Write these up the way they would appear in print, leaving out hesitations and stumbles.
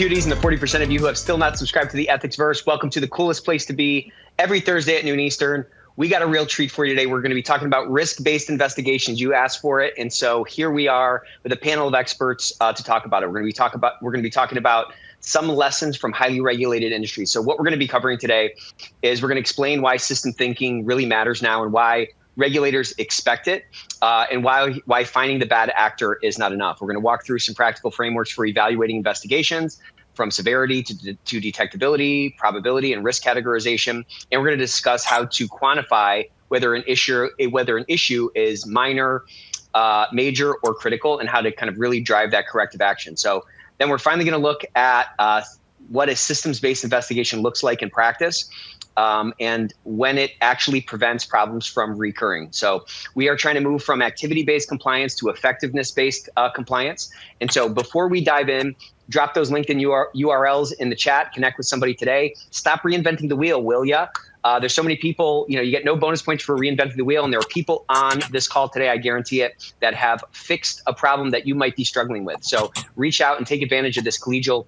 Cuties and the 40% of you who have still not subscribed to the Ethicsverse. Welcome to the coolest place to be every Thursday at noon Eastern. We got a real treat for you today. We're going to be talking about risk-based investigations. You asked for it, and so here we are with a panel of experts to talk about it. We're going to be talking about some lessons from highly regulated industries. So what we're going to be covering today is we're going to explain why system thinking really matters now and why regulators expect it, and why finding the bad actor is not enough. We're going to walk through some practical frameworks for evaluating investigations, from severity to detectability, probability, and risk categorization. And we're going to discuss how to quantify whether an issue is minor, major, or critical, and how to kind of really drive that corrective action. So then we're finally going to look at what a systems-based investigation looks like in practice, and when it actually prevents problems from recurring. So we are trying to move from activity-based compliance to effectiveness-based compliance. And so before we dive in, drop those LinkedIn URLs in the chat, connect with somebody today. Stop reinventing the wheel, will ya? There's so many people, you get no bonus points for reinventing the wheel. And there are people on this call today, I guarantee it, that have fixed a problem that you might be struggling with. So reach out and take advantage of this collegial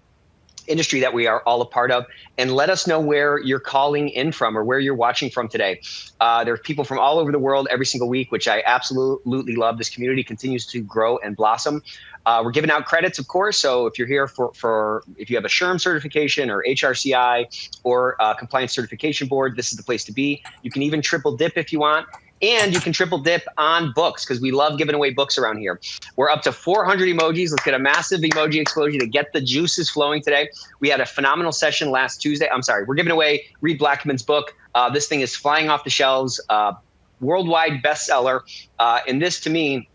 industry that we are all a part of, and let us know where you're calling in from or where you're watching from today. There are people from all over the world every single week, which I absolutely love. This community continues to grow and blossom. We're giving out credits, of course. So if you're here for if you have a SHRM certification or HRCI or compliance certification board, this is the place to be. You can even triple dip if you want. And you can triple dip on books, because we love giving away books around here. We're up to 400 emojis. Let's get a massive emoji explosion to get the juices flowing today. We had a phenomenal session last Tuesday. I'm sorry, we're giving away Reed Blackman's book. This thing is flying off the shelves, worldwide bestseller. And this, to me,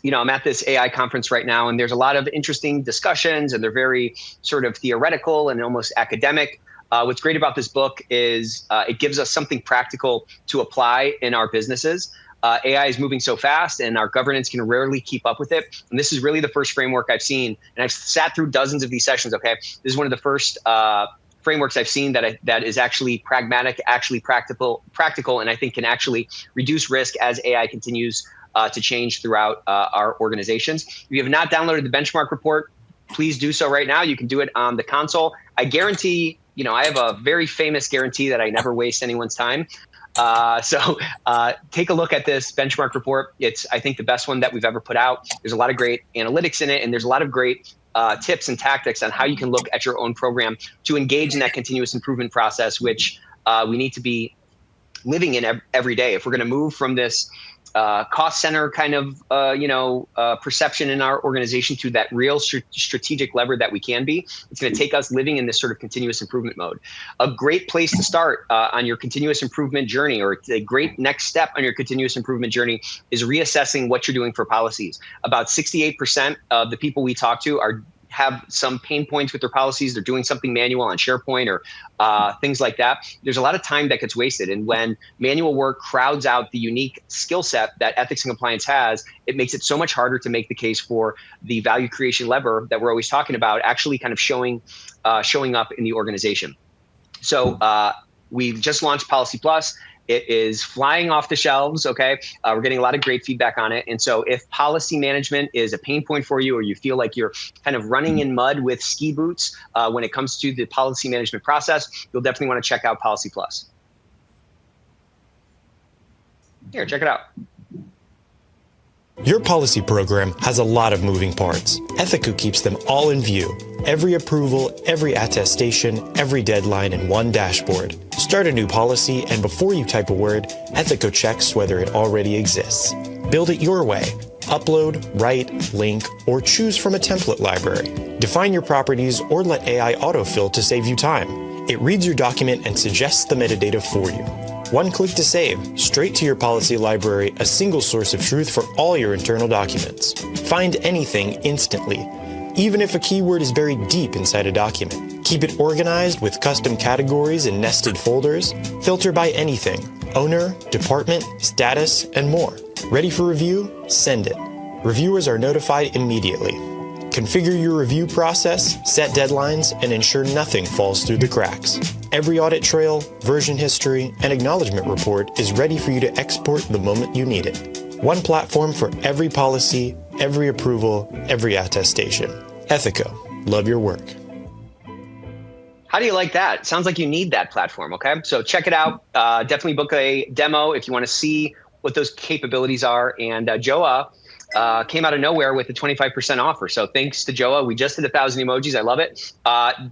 I'm at this AI conference right now, and there's a lot of interesting discussions, and they're very sort of theoretical and almost academic. What's great about this book is it gives us something practical to apply in our businesses. AI is moving so fast, and our governance can rarely keep up with it. And this is really the first framework I've seen. And I've sat through dozens of these sessions, okay? This is one of the first frameworks I've seen that is actually pragmatic, actually practical, and I think can actually reduce risk as AI continues to change throughout our organizations. If you have not downloaded the benchmark report, please do so right now. You can do it on the console. I guarantee, I have a very famous guarantee that I never waste anyone's time. So take a look at this benchmark report. It's, I think, the best one that we've ever put out. There's a lot of great analytics in it, and there's a lot of great tips and tactics on how you can look at your own program to engage in that continuous improvement process, which we need to be living in every day. If we're going to move from this cost center kind of, perception in our organization to that real strategic lever that we can be, it's going to take us living in this sort of continuous improvement mode. A great place to start on your continuous improvement journey, or a great next step on your continuous improvement journey, is reassessing what you're doing for policies. About 68% of the people we talk to have some pain points with their policies. They're doing something manual on SharePoint or things like that. There's a lot of time that gets wasted. And when manual work crowds out the unique skill set that ethics and compliance has, it makes it so much harder to make the case for the value creation lever that we're always talking about actually kind of showing up in the organization. So we just launched Policy Plus. It is flying off the shelves, okay? We're getting a lot of great feedback on it. And so if policy management is a pain point for you, or you feel like you're kind of running in mud with ski boots when it comes to the policy management process, you'll definitely want to check out Policy Plus. Here, check it out. Your policy program has a lot of moving parts. Ethico keeps them all in view. Every approval, every attestation, every deadline in one dashboard. Start a new policy, and before you type a word, Ethico checks whether it already exists. Build it your way. Upload, write, link, or choose from a template library. Define your properties or let AI autofill to save you time. It reads your document and suggests the metadata for you. One click to save, straight to your policy library, a single source of truth for all your internal documents. Find anything instantly, even if a keyword is buried deep inside a document. Keep it organized with custom categories and nested folders. Filter by anything, owner, department, status, and more. Ready for review? Send it. Reviewers are notified immediately. Configure your review process, set deadlines, and ensure nothing falls through the cracks. Every audit trail, version history, and acknowledgement report is ready for you to export the moment you need it. One platform for every policy, every approval, every attestation. Ethico. Love your work. How do you like that? Sounds like you need that platform. Okay, so check it out. Definitely book a demo if you want to see what those capabilities are. And Joa came out of nowhere with a 25% offer. So thanks to Joa, we just hit 1,000 emojis. I love it.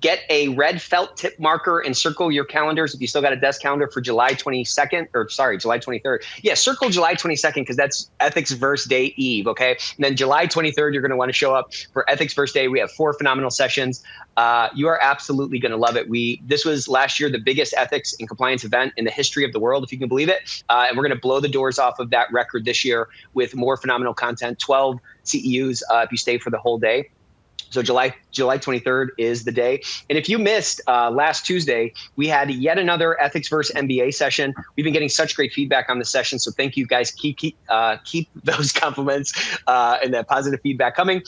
Get a red felt tip marker and circle your calendars if you still got a desk calendar for July 22nd, or sorry, July 23rd. Yeah, circle July 22nd because that's Ethicsverse Day Eve, okay? And then July 23rd, you're going to want to show up for Ethicsverse Day. We have 4 phenomenal sessions. You are absolutely going to love it. This was last year the biggest ethics and compliance event in the history of the world, if you can believe it. And we're going to blow the doors off of that record this year with more phenomenal content, 12 CEUs if you stay for the whole day. So July 23rd is the day. And if you missed last Tuesday, we had yet another Ethicsverse MBA session. We've been getting such great feedback on this session. So thank you guys. Keep those compliments and that positive feedback coming.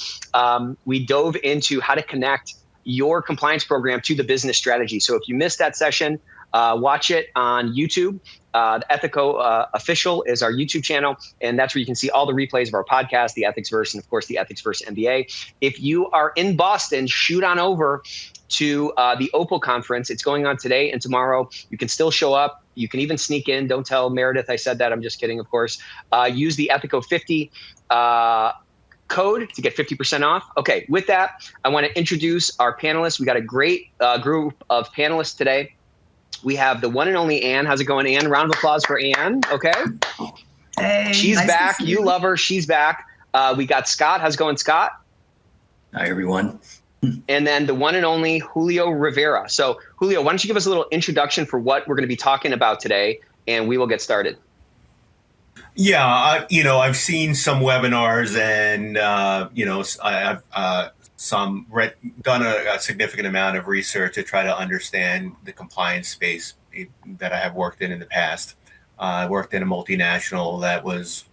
We dove into how to connect your compliance program to the business strategy. So if you missed that session, watch it on YouTube. The Ethico official is our YouTube channel, and that's where you can see all the replays of our podcast, the Ethicsverse, and of course the Ethicsverse MBA. If you are in Boston, shoot on over to the Opal conference. It's going on today and tomorrow. You can still show up. You can even sneak in. Don't tell Meredith I said that. I'm just kidding, of course. Use the Ethico 50 code to get 50% off. Okay, with that, I want to introduce our panelists. We got a great group of panelists today. We have the one and only Anne. How's it going, Anne? Round of applause for Anne. Okay. Hey, she's nice back. To see you love her. She's back. We got Scott. How's it going, Scott? Hi, everyone. And then the one and only Julio Rivera. So, Julio, why don't you give us a little introduction for what we're going to be talking about today, and we will get started. Yeah, I've seen some webinars, and I've done a significant amount of research to try to understand the compliance space that I have worked in the past. I worked in a multinational that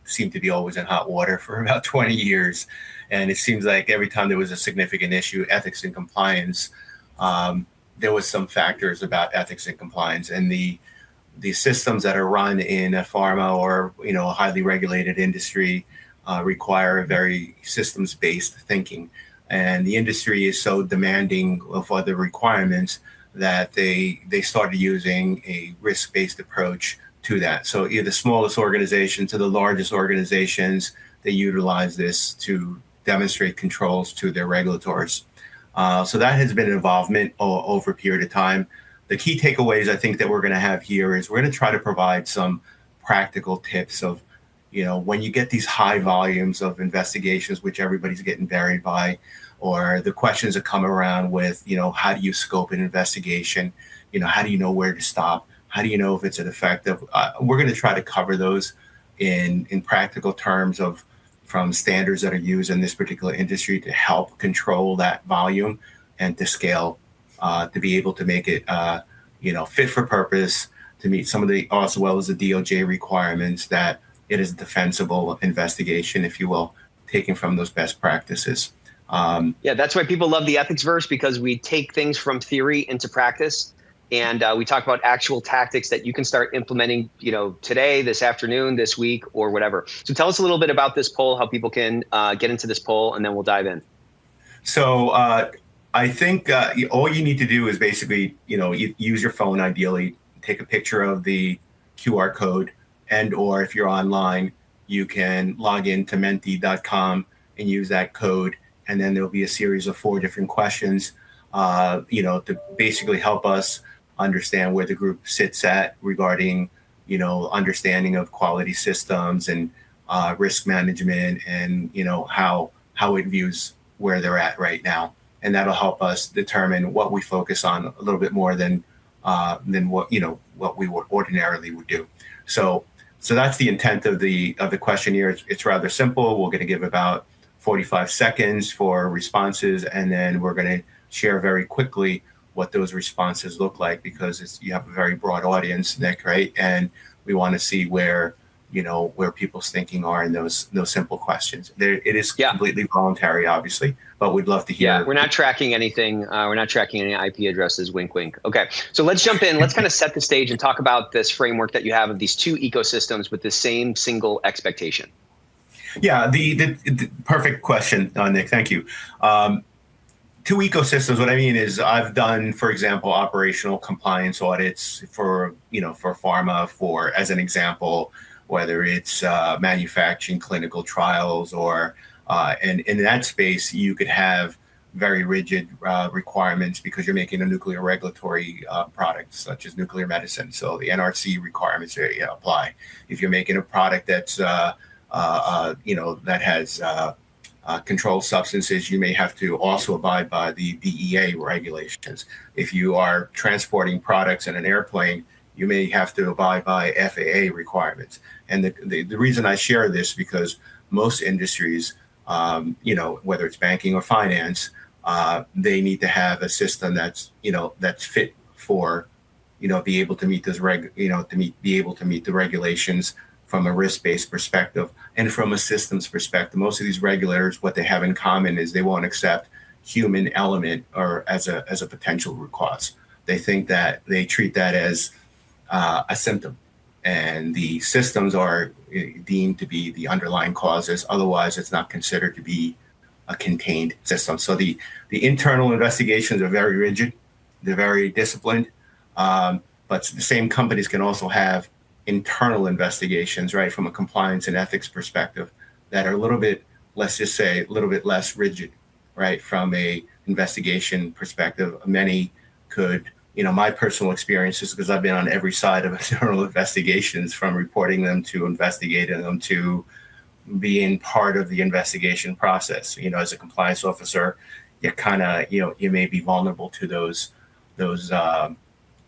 seemed to be always in hot water for about 20 years, and it seems like every time there was a significant issue, ethics and compliance, there was some factors about ethics and compliance, and the systems that are run in a pharma or a highly regulated industry require a very systems-based thinking, and the industry is so demanding of other requirements that they started using a risk-based approach to that. So either the smallest organization to the largest organizations, they utilize this to demonstrate controls to their regulators. So that has been an involvement over a period of time. The key takeaways I think that we're going to have here is we're going to try to provide some practical tips of, when you get these high volumes of investigations, which everybody's getting varied by, or the questions that come around with, how do you scope an investigation? How do you know where to stop? How do you know if it's an effective? We're going to try to cover those in practical terms from standards that are used in this particular industry to help control that volume and to scale. To be able to make it, fit for purpose, to meet some of the, as well as the DOJ requirements, that it is a defensible investigation, if you will, taken from those best practices. Yeah, that's why people love the Ethicsverse, because we take things from theory into practice, and we talk about actual tactics that you can start implementing, today, this afternoon, this week, or whatever. So tell us a little bit about this poll, how people can get into this poll, and then we'll dive in. So, I think all you need to do is basically, use your phone, ideally, take a picture of the QR code, and or if you're online, you can log in to menti.com and use that code. And then there'll be a series of 4 different questions, to basically help us understand where the group sits at regarding, understanding of quality systems and risk management and, how it views where they're at right now. And that'll help us determine what we focus on a little bit more than what we would ordinarily would do. So that's the intent of the questionnaire. It's rather simple. We're going to give about 45 seconds for responses, and then we're going to share very quickly what those responses look like, because you have a very broad audience, Nick, right? And we want to see where people's thinking are in those simple questions. It is completely voluntary, obviously, but we'd love to hear. Yeah, we're not tracking anything. We're not tracking any IP addresses, wink, wink. Okay, so let's jump in. Let's kind of set the stage and talk about this framework that you have of these 2 ecosystems with the same single expectation. Yeah, the perfect question, Nick. Thank you. two ecosystems. What I mean is I've done, for example, operational compliance audits for pharma, for, as an example, whether it's manufacturing clinical trials or, and in that space, you could have very rigid requirements because you're making a nuclear regulatory product, such as nuclear medicine. So the NRC requirements apply. If you're making a product that's, that has controlled substances, you may have to also abide by the DEA regulations. If you are transporting products in an airplane, you may have to abide by FAA requirements. And the reason I share this, because most industries, whether it's banking or finance, they need to have a system that's fit for, be able to meet this be able to meet the regulations from a risk-based perspective and from a systems perspective. Most of these regulators, what they have in common is they won't accept human element or as a potential root cause. They think that they treat that as a symptom, and the systems are deemed to be the underlying causes. Otherwise, it's not considered to be a contained system. So the internal investigations are very rigid. They're very disciplined. But the same companies can also have internal investigations, right, from a compliance and ethics perspective, that are a little bit, let's just say, a little bit less rigid, right, from a investigation perspective. Many could, my personal experiences, because I've been on every side of internal investigations, from reporting them to investigating them to being part of the investigation process. As a compliance officer, you kind of, you may be vulnerable to those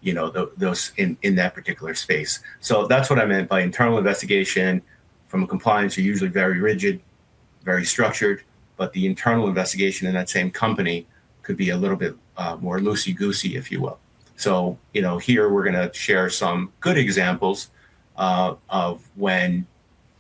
in that particular space. So that's what I meant by internal investigation. From a compliance, you're usually very rigid, very structured, but the internal investigation in that same company could be a little bit more loosey-goosey, if you will. So, here we're going to share some good examples of when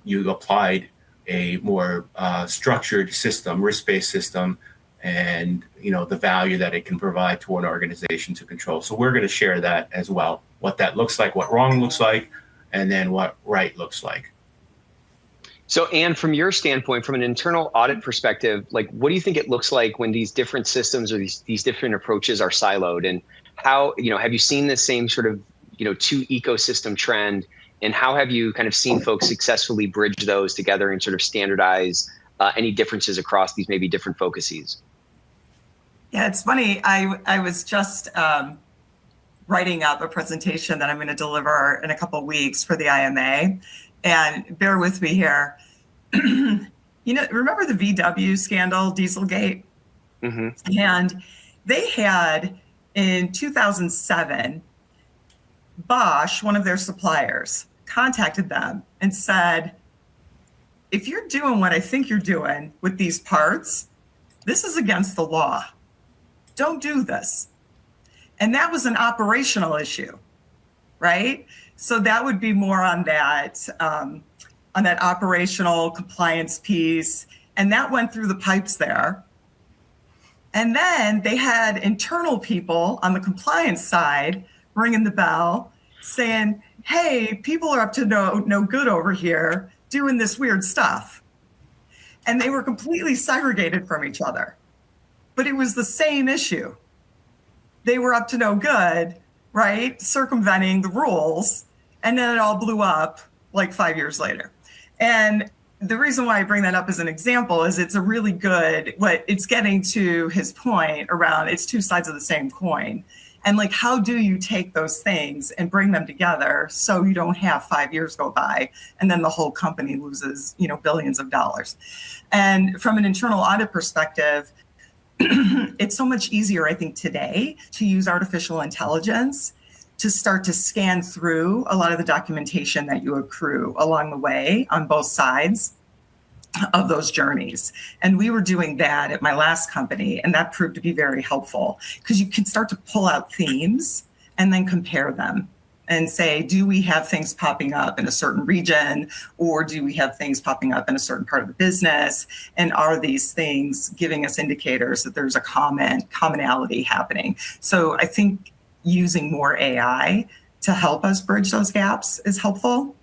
you applied a more structured system, risk-based system, and the value that it can provide to an organization to control. So we're going to share that as well, what that looks like, what wrong looks like, and then what right looks like. So, Anne, from your standpoint, from an internal audit perspective, what do you think it looks like when these different systems or these different approaches are siloed? And how, have you seen the same sort of, two ecosystem trend? And how have you kind of seen folks successfully bridge those together and sort of standardize any differences across these maybe different focuses? Yeah, it's funny. I was just writing up a presentation that I'm going to deliver in a couple of weeks for the IMA. And bear with me here. Remember the VW scandal, Dieselgate? Mm-hmm. And they had, in 2007, Bosch, one of their suppliers, contacted them and said, if you're doing what I think you're doing with these parts, this is against the law. Don't do this. And that was an operational issue, right? So that would be more on that operational compliance piece. And that went through the pipes there. And then they had internal people on the compliance side ringing the bell saying, hey, people are up to no good over here doing this weird stuff. And they were completely segregated from each other. But it was the same issue. They were up to no good, right? Circumventing the rules. And then it all blew up like 5 years later. And the reason why I bring that up as an example is it's a really good, what it's getting to his point around it's two sides of the same coin. And how do you take those things and bring them together so you don't have 5 years go by and then the whole company loses, billions of dollars. And from an internal audit perspective, it's so much easier, I think, today to use artificial intelligence to start to scan through a lot of the documentation that you accrue along the way on both sides of those journeys. And we were doing that at my last company, and that proved to be very helpful because you can start to pull out themes and then compare them and say, do we have things popping up in a certain region, or do we have things popping up in a certain part of the business? And are these things giving us indicators that there's a commonality happening? So I think using more AI to help us bridge those gaps is helpful.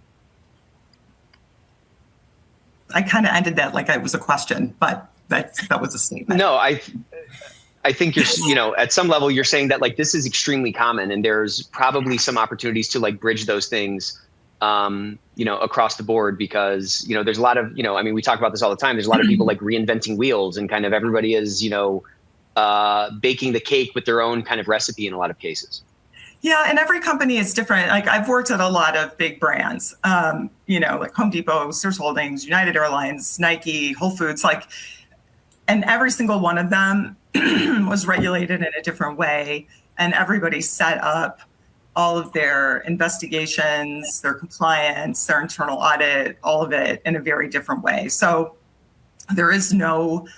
I kind of ended that like it was a question, but that was a statement. No, I think at some level you're saying that like this is extremely common, and there's probably some opportunities to like bridge those things, across the board, because, there's a lot of, I mean, we talk about this all the time. There's a lot of people like reinventing wheels, and kind of everybody is, baking the cake with their own kind of recipe in a lot of cases. Yeah, and every company is different. Like I've worked at a lot of big brands, like Home Depot, Sears Holdings, United Airlines, Nike, Whole Foods, and every single one of them was regulated in a different way, and everybody set up all of their investigations, their compliance, their internal audit, all of it in a very different way. So there is no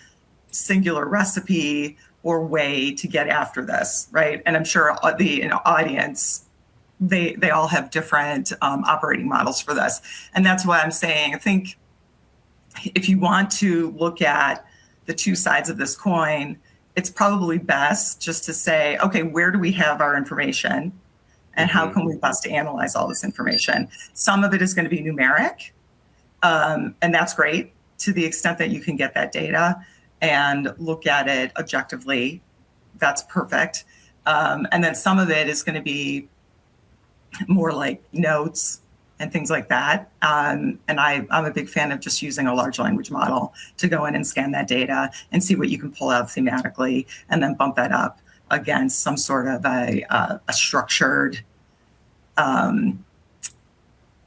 singular recipe or way to get after this, right? And I'm sure the audience, they all have different operating models for this. And that's why I'm saying, I think if you want to look at the two sides of this coin, it's probably best just to say, okay, where do we have our information? And how can we best analyze all this information? Some of it is going to be numeric, and that's great to the extent that you can get that data and look at it objectively. That's perfect. And then some of it is going to be more like notes and things like that. And I'm a big fan of just using a large language model to go in and scan that data and see what you can pull out thematically, and then bump that up against some sort of a structured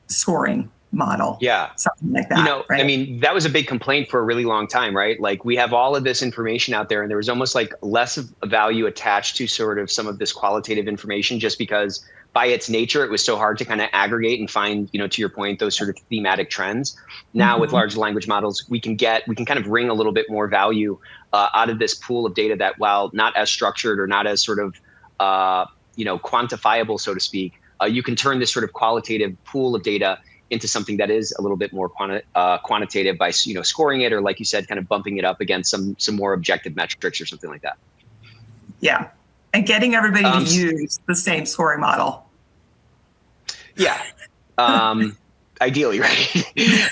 scoring model. Yeah. Something like that. Right? I mean, that was a big complaint for a really long time, right? Like we have all of this information out there, and there was almost like less of a value attached to sort of some of this qualitative information, just because by its nature, it was so hard to kind of aggregate and find, to your point, those sort of thematic trends. Now with large language models, we can kind of wring a little bit more value out of this pool of data that, while not as structured or not as sort of, quantifiable, so to speak, you can turn this sort of qualitative pool of data into something that is a little bit more quantitative by, scoring it, or like you said, kind of bumping it up against some more objective metrics or something like that. Yeah. And getting everybody to use the same scoring model. Yeah. Ideally, right?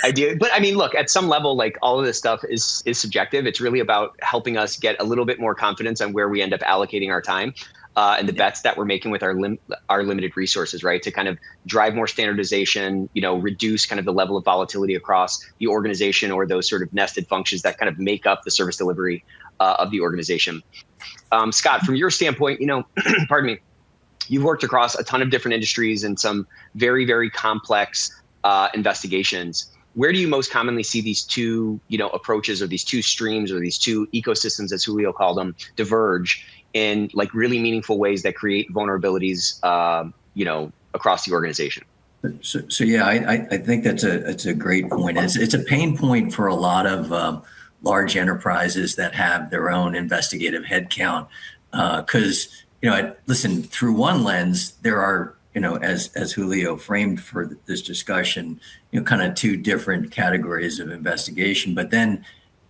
Ideally. But I mean, look, at some level, like all of this stuff is subjective. It's really about helping us get a little bit more confidence on where we end up allocating our time, and the bets that we're making with our limited resources, right? To kind of drive more standardization, reduce kind of the level of volatility across the organization, or those sort of nested functions that kind of make up the service delivery of the organization. Scott, from your standpoint, pardon me, you've worked across a ton of different industries and some very, very complex investigations. Where do you most commonly see these two, approaches, or these two streams, or these two ecosystems, as Julio called them, diverge in like really meaningful ways that create vulnerabilities, across the organization? So yeah, I think that's a great point. It's a pain point for a lot of large enterprises that have their own investigative headcount, because listen, through one lens, there are, as Julio framed for this discussion, kind of two different categories of investigation. But then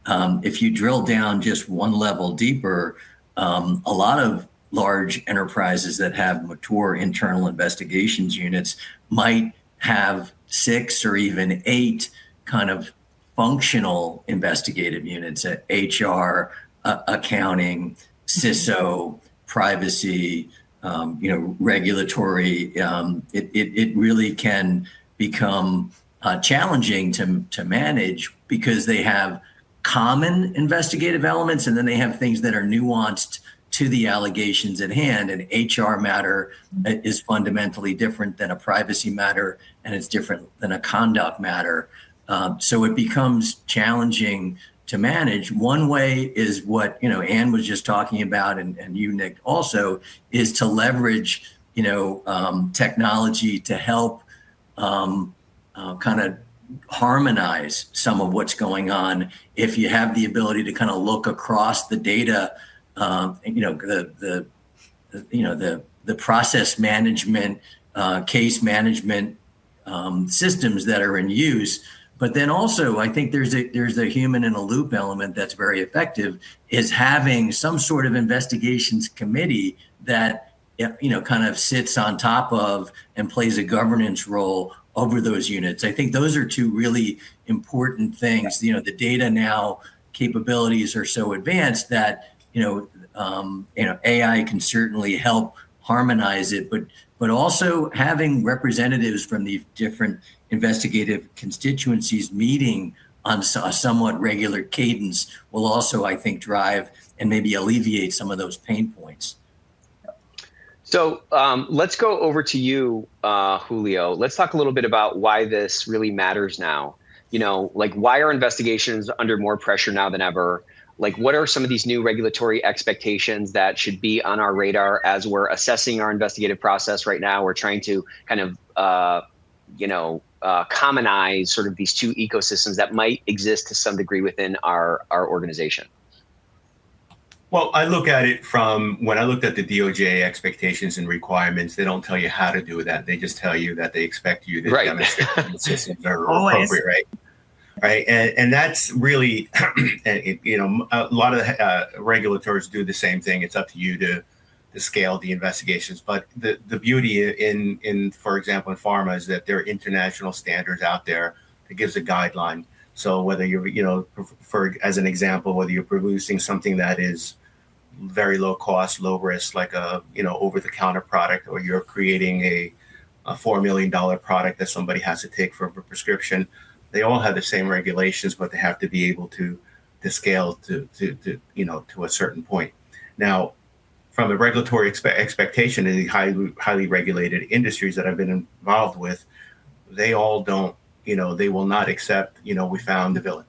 if you drill down just one level deeper, a lot of large enterprises that have mature internal investigations units might have 6 or even 8 kind of functional investigative units at HR, accounting, CISO, privacy, regulatory. It really can become challenging to manage, because they have common investigative elements, and then they have things that are nuanced to the allegations at hand. An HR matter is fundamentally different than a privacy matter, and it's different than a conduct matter. So it becomes challenging to manage. One way is what, Ann was just talking about, and you, Nick, also, is to leverage, technology to help kind of harmonize some of what's going on. If you have the ability to kind of look across the data, the process management, case management systems that are in use. But then also, I think there's a human in a loop element that's very effective, is having some sort of investigations committee that, kind of sits on top of and plays a governance role over those units. I think those are two really important things. The data now capabilities are so advanced that AI can certainly help harmonize it, but also having representatives from the different investigative constituencies meeting on a somewhat regular cadence will also, I think, drive and maybe alleviate some of those pain points. So let's go over to you, Julio. Let's talk a little bit about why this really matters now. Like, why are investigations under more pressure now than ever? Like, what are some of these new regulatory expectations that should be on our radar as we're assessing our investigative process right now? We're trying to kind of, commonize sort of these two ecosystems that might exist to some degree within our organization. Well, I look at it from when I looked at the DOJ expectations and requirements. They don't tell you how to do that. They just tell you that they expect you to demonstrate that the systems are appropriate, right? Right, and that's really, a lot of regulators do the same thing. It's up to you to scale the investigations. But the beauty in, for example, in pharma is that there are international standards out there that gives a guideline. So whether you're, for as an example, whether you're producing something that is very low cost, low risk, like a over-the-counter product, or you're creating a $4 million product that somebody has to take for a prescription, they all have the same regulations, but they have to be able to scale to a certain point. Now, from a regulatory expectation in the highly regulated industries that I've been involved with, they all don't, they will not accept, we found the villain,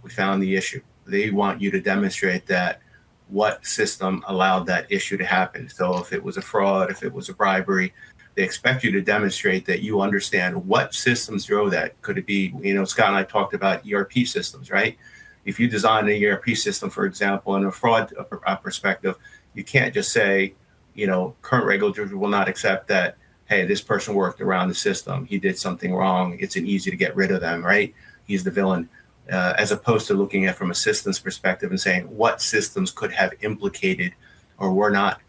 we found the issue. They want you to demonstrate that what system allowed that issue to happen. So if it was a fraud, if it was a bribery, they expect you to demonstrate that you understand what systems drove that. Could it be, Scott and I talked about ERP systems, right? If you design an ERP system, for example, in a fraud perspective, you can't just say, current regulators will not accept that, hey, this person worked around the system. He did something wrong. It's easy to get rid of them, right? He's the villain. As opposed to looking at from a systems perspective and saying what systems could have implicated or were not,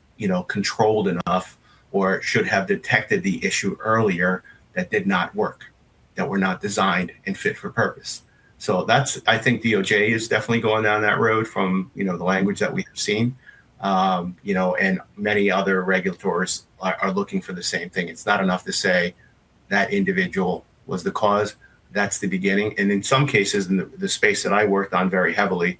controlled enough, or should have detected the issue earlier that did not work, that were not designed and fit for purpose. So I think DOJ is definitely going down that road from, the language that we have seen, and many other regulators are looking for the same thing. It's not enough to say that individual was the cause. That's the beginning. And in some cases, in the space that I worked on very heavily,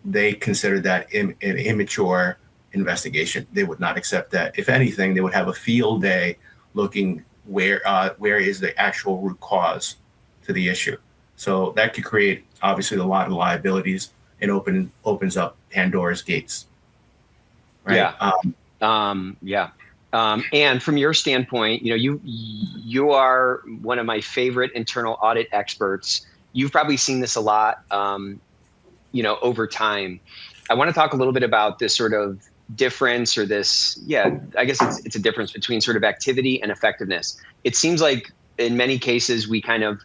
they considered that an immature investigation. They would not accept that. If anything, they would have a field day looking where is the actual root cause to the issue. So that could create obviously a lot of liabilities and opens up Pandora's gates. Right? Yeah. And from your standpoint, you are one of my favorite internal audit experts. You've probably seen this a lot, over time. I want to talk a little bit about this sort of difference, or this, I guess it's a difference between sort of activity and effectiveness. It seems like in many cases we kind of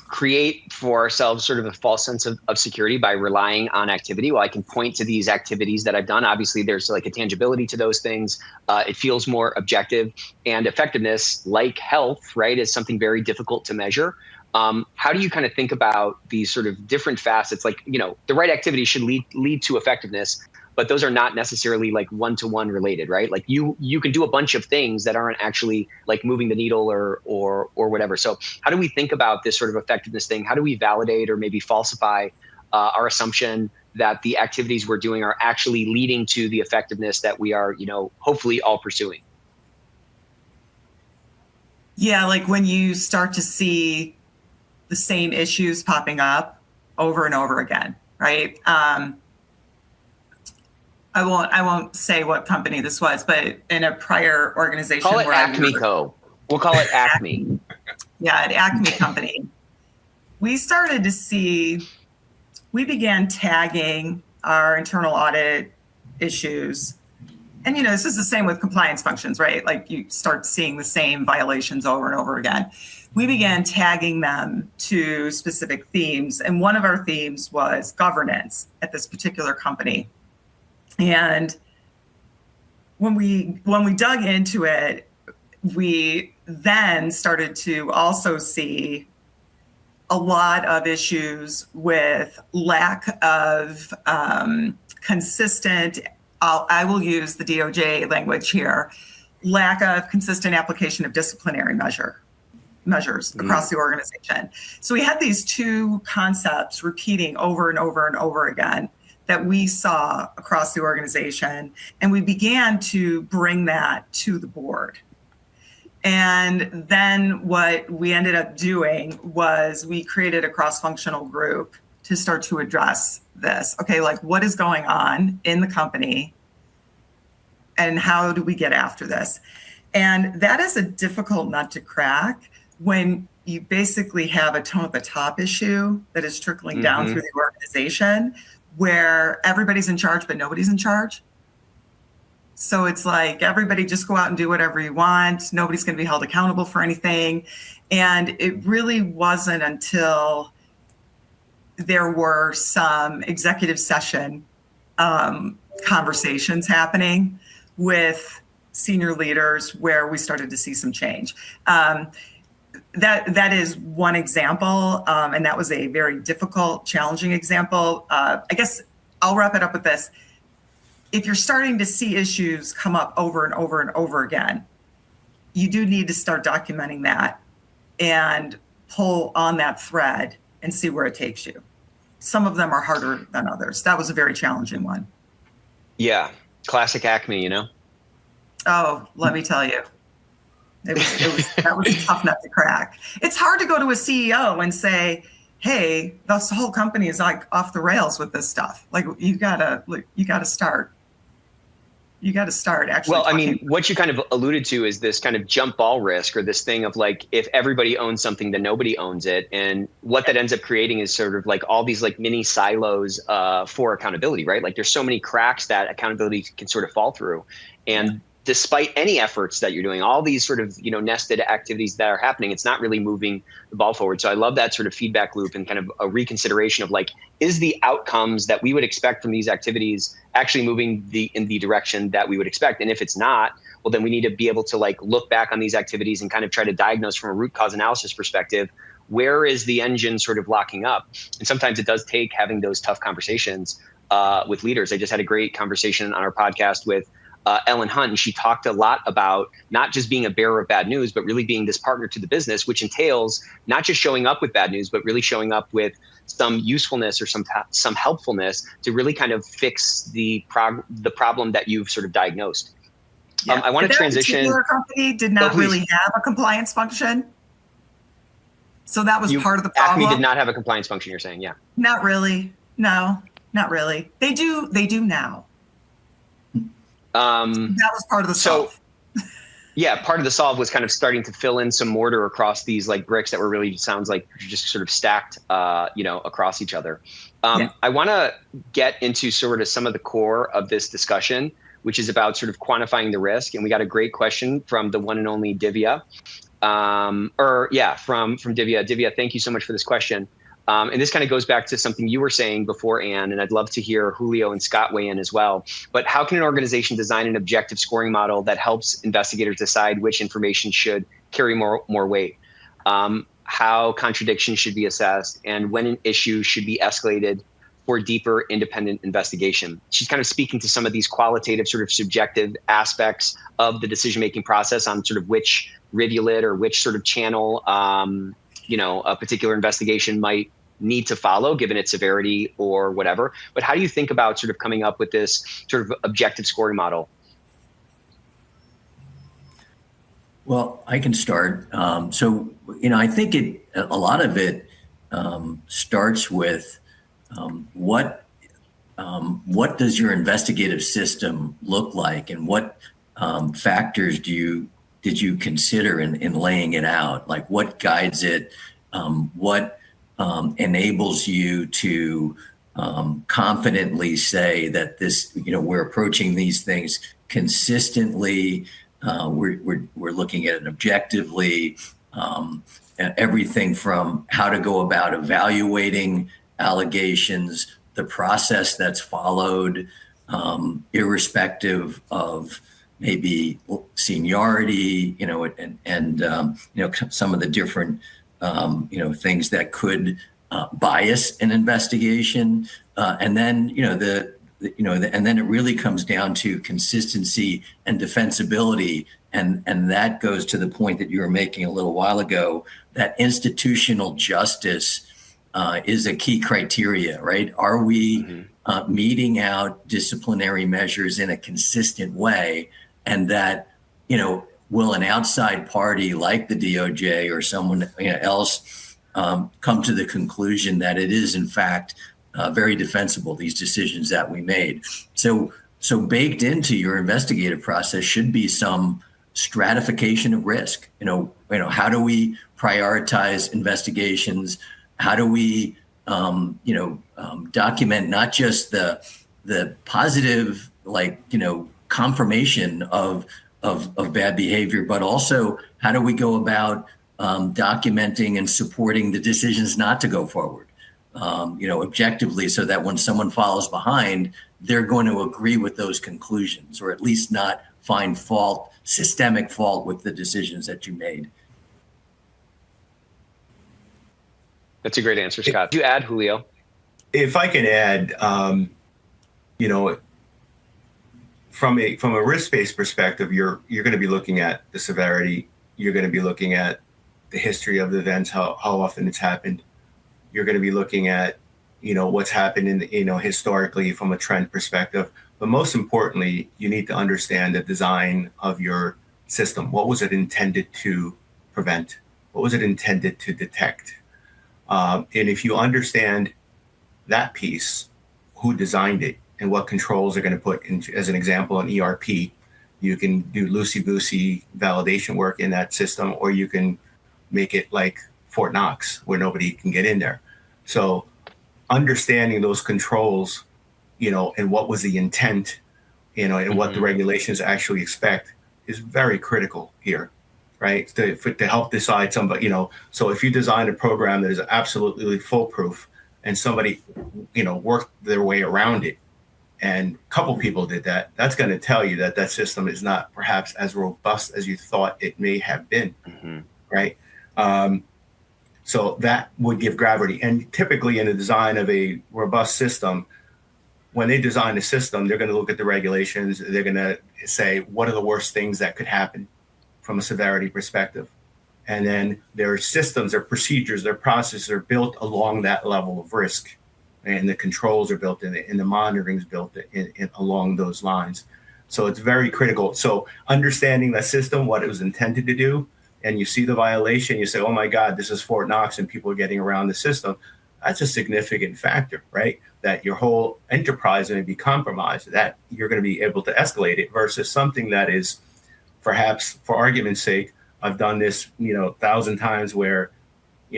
create for ourselves sort of a false sense of security by relying on activity. Well, I can point to these activities that I've done. Obviously, there's like a tangibility to those things. It feels more objective, and effectiveness, like health, right, is something very difficult to measure. How do you kind of think about these sort of different facets? Like, the right activity should lead to effectiveness, but those are not necessarily like one-to-one related, right? Like you can do a bunch of things that aren't actually like moving the needle or whatever. So how do we think about this sort of effectiveness thing? How do we validate or maybe falsify our assumption that the activities we're doing are actually leading to the effectiveness that we are, hopefully all pursuing? Yeah, like when you start to see the same issues popping up over and over again, right? I won't say what company this was, but in a prior organization, call it Acme Co. We'll call it Acme. Yeah, at Acme Company, we began tagging our internal audit issues. And, this is the same with compliance functions, right? Like you start seeing the same violations over and over again. We began tagging them to specific themes. And one of our themes was governance at this particular company. And when we dug into it, we then started to also see a lot of issues with lack of consistent, I will use the DOJ language here, lack of consistent application of disciplinary measures across the organization. So we had these two concepts repeating over and over and over again that we saw across the organization, and we began to bring that to the board. And then what we ended up doing was we created a cross-functional group to start to address this. Okay, like what is going on in the company and how do we get after this? And that is a difficult nut to crack when you basically have a tone at the top issue that is trickling down through the organization where everybody's in charge, but nobody's in charge. So it's like everybody just go out and do whatever you want. Nobody's going to be held accountable for anything. And it really wasn't until there were some executive session conversations happening with senior leaders where we started to see some change. That is one example, and that was a very difficult, challenging example. I guess I'll wrap it up with this. If you're starting to see issues come up over and over and over again, you do need to start documenting that and pull on that thread and see where it takes you. Some of them are harder than others. That was a very challenging one. Yeah, classic Acme, you know? Oh, let me tell you. That was a tough nut to crack. It's hard to go to a CEO and say, hey, this whole company is like off the rails with this stuff. Like you gotta start. You got to start actually. Well, I mean, what you kind of alluded to is this kind of jump ball risk, or this thing of like, if everybody owns something, then nobody owns it. And what that ends up creating is sort of like all these like mini silos for accountability, right? Like there's so many cracks that accountability can sort of fall through. And despite any efforts that you're doing, all these sort of, nested activities that are happening, it's not really moving the ball forward. So I love that sort of feedback loop and kind of a reconsideration of like, is the outcomes that we would expect from these activities actually moving in the direction that we would expect? And if it's not, well, then we need to be able to like look back on these activities and kind of try to diagnose from a root cause analysis perspective, where is the engine sort of locking up? And sometimes it does take having those tough conversations with leaders. I just had a great conversation on our podcast with Ellen Hunt, and she talked a lot about not just being a bearer of bad news, but really being this partner to the business, which entails not just showing up with bad news, but really showing up with some usefulness or some helpfulness to really kind of fix the problem that you've sort of diagnosed. Yeah. I want to transition. Particular company did not really have a compliance function, so that was part of the problem. Acme did not have a compliance function. You're saying, yeah? Not really. No, not really. They do now. That was part of the solve. Yeah, part of the solve was kind of starting to fill in some mortar across these like bricks that were really sounds like just sort of stacked, across each other. I want to get into sort of some of the core of this discussion, which is about sort of quantifying the risk. And we got a great question from the one and only Divya, from Divya. Divya, thank you so much for this question. And this kind of goes back to something you were saying before, Anne, and I'd love to hear Julio and Scott weigh in as well. But how can an organization design an objective scoring model that helps investigators decide which information should carry more weight? How contradictions should be assessed, and when an issue should be escalated for deeper independent investigation? She's kind of speaking to some of these qualitative sort of subjective aspects of the decision-making process on sort of which rivulet or which sort of channel a particular investigation might need to follow given its severity or whatever. But how do you think about sort of coming up with this sort of objective scoring model? Well, I can start. I think a lot of it starts with what does your investigative system look like, and what factors did you consider in laying it out? Like what guides it? What enables you to confidently say that this, we're approaching these things consistently. We're looking at it objectively. Everything from how to go about evaluating allegations, the process that's followed, irrespective of maybe seniority, and some of the different, things that could bias an investigation, and then and then it really comes down to consistency and defensibility. And that goes to the point that you were making a little while ago, that institutional justice is a key criteria, right? Are we meting out disciplinary measures in a consistent way? And that, will an outside party like the DOJ or someone else come to the conclusion that it is, in fact, very defensible, these decisions that we made. So baked into your investigative process should be some stratification of risk. How do we prioritize investigations? How do we, document not just the positive, confirmation of bad behavior, but also how do we go about documenting and supporting the decisions not to go forward, objectively, so that when someone follows behind, they're going to agree with those conclusions, or at least not find systemic fault with the decisions that you made. That's a great answer, Scott. Do you add, Julio? If I can add, from a risk-based perspective, you're going to be looking at the severity. You're going to be looking at the history of the events, how often it's happened. You're going to be looking at, what's happened historically from a trend perspective. But most importantly, you need to understand the design of your system. What was it intended to prevent? What was it intended to detect? And if you understand that piece, who designed it and what controls are going to put into, as an example, an ERP, you can do loosey-goosey validation work in that system, or you can make it like Fort Knox where nobody can get in there. So understanding those controls, and what was the intent, and what the regulations actually expect is very critical here, right? To help decide somebody, so if you design a program that is absolutely foolproof and somebody, worked their way around it, and a couple people did that, that's going to tell you that that system is not perhaps as robust as you thought it may have been, right? So that would give gravity. And typically in the design of a robust system, when they design a system, they're going to look at the regulations. They're going to say, what are the worst things that could happen from a severity perspective? And then their systems, their procedures, their processes are built along that level of risk. And the controls are built in it, and the monitoring is built in along those lines. So it's very critical. So understanding that system, what it was intended to do, and you see the violation, you say, oh my God, this is Fort Knox and people are getting around the system. That's a significant factor, right? That your whole enterprise may be compromised, that you're going to be able to escalate it, versus something that is perhaps, for argument's sake, I've done this, 1,000 times where,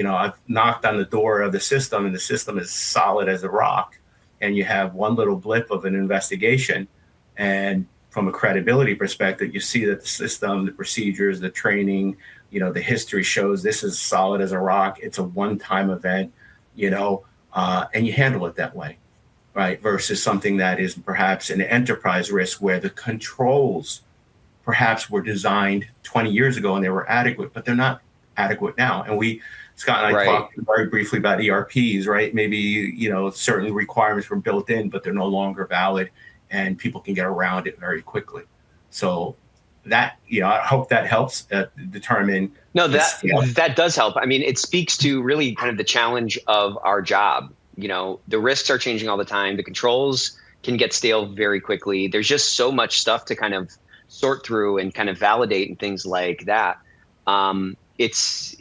I've knocked on the door of the system and the system is solid as a rock, and you have one little blip of an investigation. And from a credibility perspective, you see that the system, the procedures, the training, the history shows this is solid as a rock. It's a one-time event, and you handle it that way, right? Versus something that is perhaps an enterprise risk where the controls perhaps were designed 20 years ago and they were adequate, but they're not adequate now. And Scott and I talked very briefly about ERPs, right? Maybe, certain requirements were built in, but they're no longer valid and people can get around it very quickly. So that, I hope that helps determine. No, that does help. I mean, it speaks to really kind of the challenge of our job. The risks are changing all the time. The controls can get stale very quickly. There's just so much stuff to kind of sort through and kind of validate and things like that. It's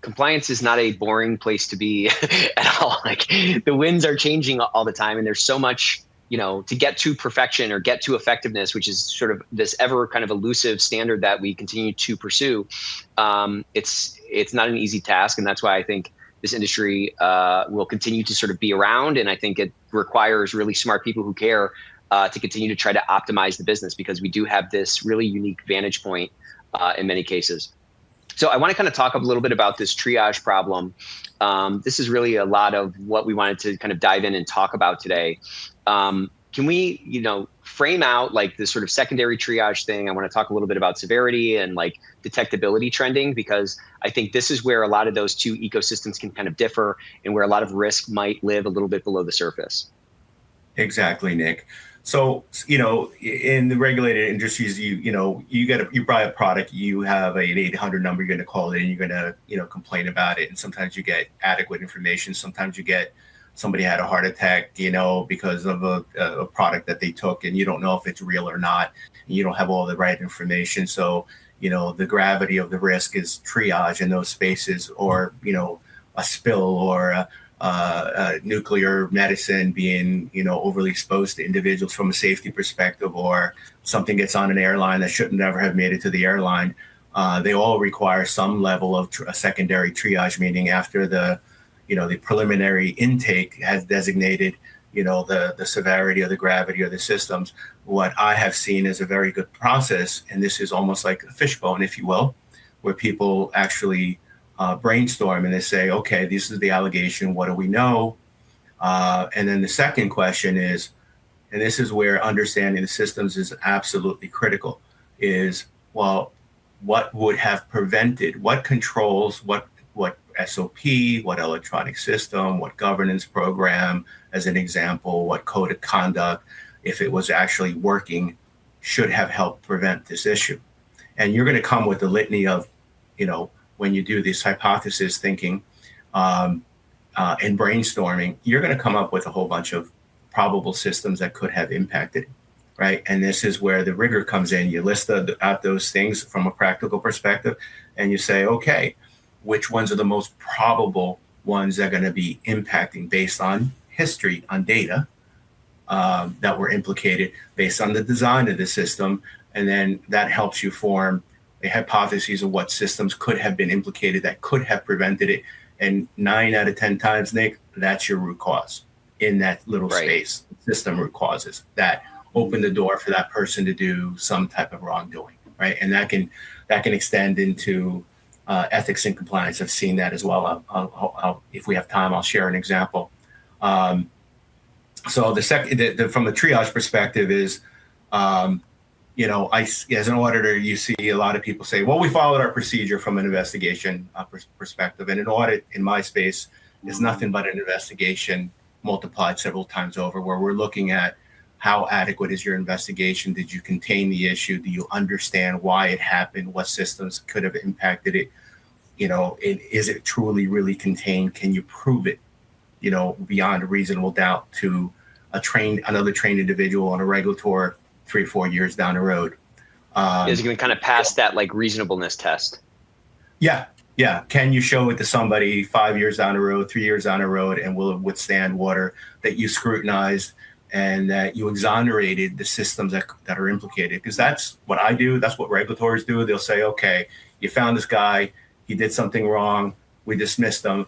compliance is not a boring place to be at all. Like, the winds are changing all the time, and there's so much, to get to perfection or get to effectiveness, which is sort of this ever kind of elusive standard that we continue to pursue. It's not an easy task. And that's why I think this industry will continue to sort of be around. And I think it requires really smart people who care to continue to try to optimize the business, because we do have this really unique vantage point in many cases. So I want to kind of talk a little bit about this triage problem. This is really a lot of what we wanted to kind of dive in and talk about today. Can we, frame out like this sort of secondary triage thing? I want to talk a little bit about severity and like detectability trending, because I think this is where a lot of those two ecosystems can kind of differ and where a lot of risk might live a little bit below the surface. Exactly, Nick. So, in the regulated industries, you buy a product, you have an 800 number, you're going to call it, and you're going to, complain about it. And sometimes you get adequate information. Sometimes you get somebody had a heart attack, because of a product that they took, and you don't know if it's real or not. And you don't have all the right information. So, the gravity of the risk is triage in those spaces, or, a spill, or nuclear medicine being, overly exposed to individuals from a safety perspective, or something gets on an airline that should never have made it to the airline. They all require some level of a secondary triage, meaning after the preliminary intake has designated, the severity or the gravity of the systems. What I have seen is a very good process, and this is almost like a fishbone, if you will, where people actually brainstorm and they say, okay, this is the allegation. What do we know? And then the second question is, and this is where understanding the systems is absolutely critical, is, well, what would have prevented, what controls, what SOP, what electronic system, what governance program, as an example, what code of conduct, if it was actually working, should have helped prevent this issue. And you're going to come with the litany of, when you do this hypothesis thinking and brainstorming, you're going to come up with a whole bunch of probable systems that could have impacted, right? And this is where the rigor comes in. You list out those things from a practical perspective, and you say, okay, which ones are the most probable ones that are going to be impacting based on history, on data that were implicated, based on the design of the system. And then that helps you form a hypothesis of what systems could have been implicated that could have prevented it. And 9 out of 10 times, Nick, that's your root cause in that little space. System root causes that open the door for that person to do some type of wrongdoing, right? And that can extend into ethics and compliance. I've seen that as well. I'll, if we have time, I'll share an example. So the second, from the triage perspective is, as an auditor, you see a lot of people say, well, we followed our procedure from an investigation perspective. And an audit in my space is nothing but an investigation multiplied several times over, where we're looking at how adequate is your investigation? Did you contain the issue? Do you understand why it happened? What systems could have impacted it? Is it truly really contained? Can you prove it, beyond a reasonable doubt to another trained individual on a regulatory 3 or 4 years down the road? Is it going to kind of pass that reasonableness test? Yeah. Can you show it to somebody 5 years down the road, 3 years down the road, and will it withstand water, that you scrutinized and that you exonerated the systems that are implicated? Because that's what I do. That's what regulators do. They'll say, okay, you found this guy, he did something wrong, we dismissed him,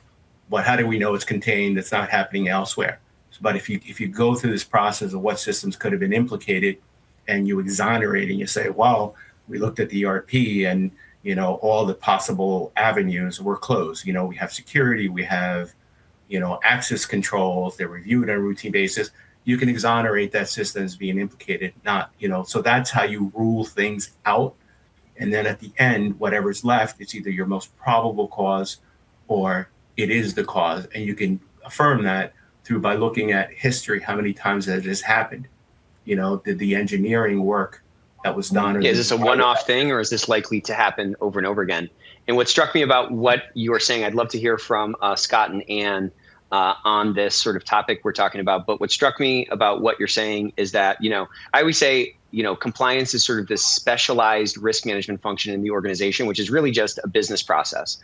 but how do we know it's contained? It's not happening elsewhere. But if you go through this process of what systems could have been implicated, and you exonerate and you say, well, we looked at the ERP and, all the possible avenues were closed. We have security, we have, access controls, they're reviewed on a routine basis. You can exonerate that system as being implicated, not, so that's how you rule things out. And then at the end, whatever's left, it's either your most probable cause or it is the cause. And you can affirm that by looking at history, how many times has this happened? Did the engineering work that was done? Is this a one-off thing, or is this likely to happen over and over again? And what struck me about what you were saying, I'd love to hear from Scott and Ann on this sort of topic we're talking about. But what struck me about what you're saying is that, I always say, compliance is sort of this specialized risk management function in the organization, which is really just a business process.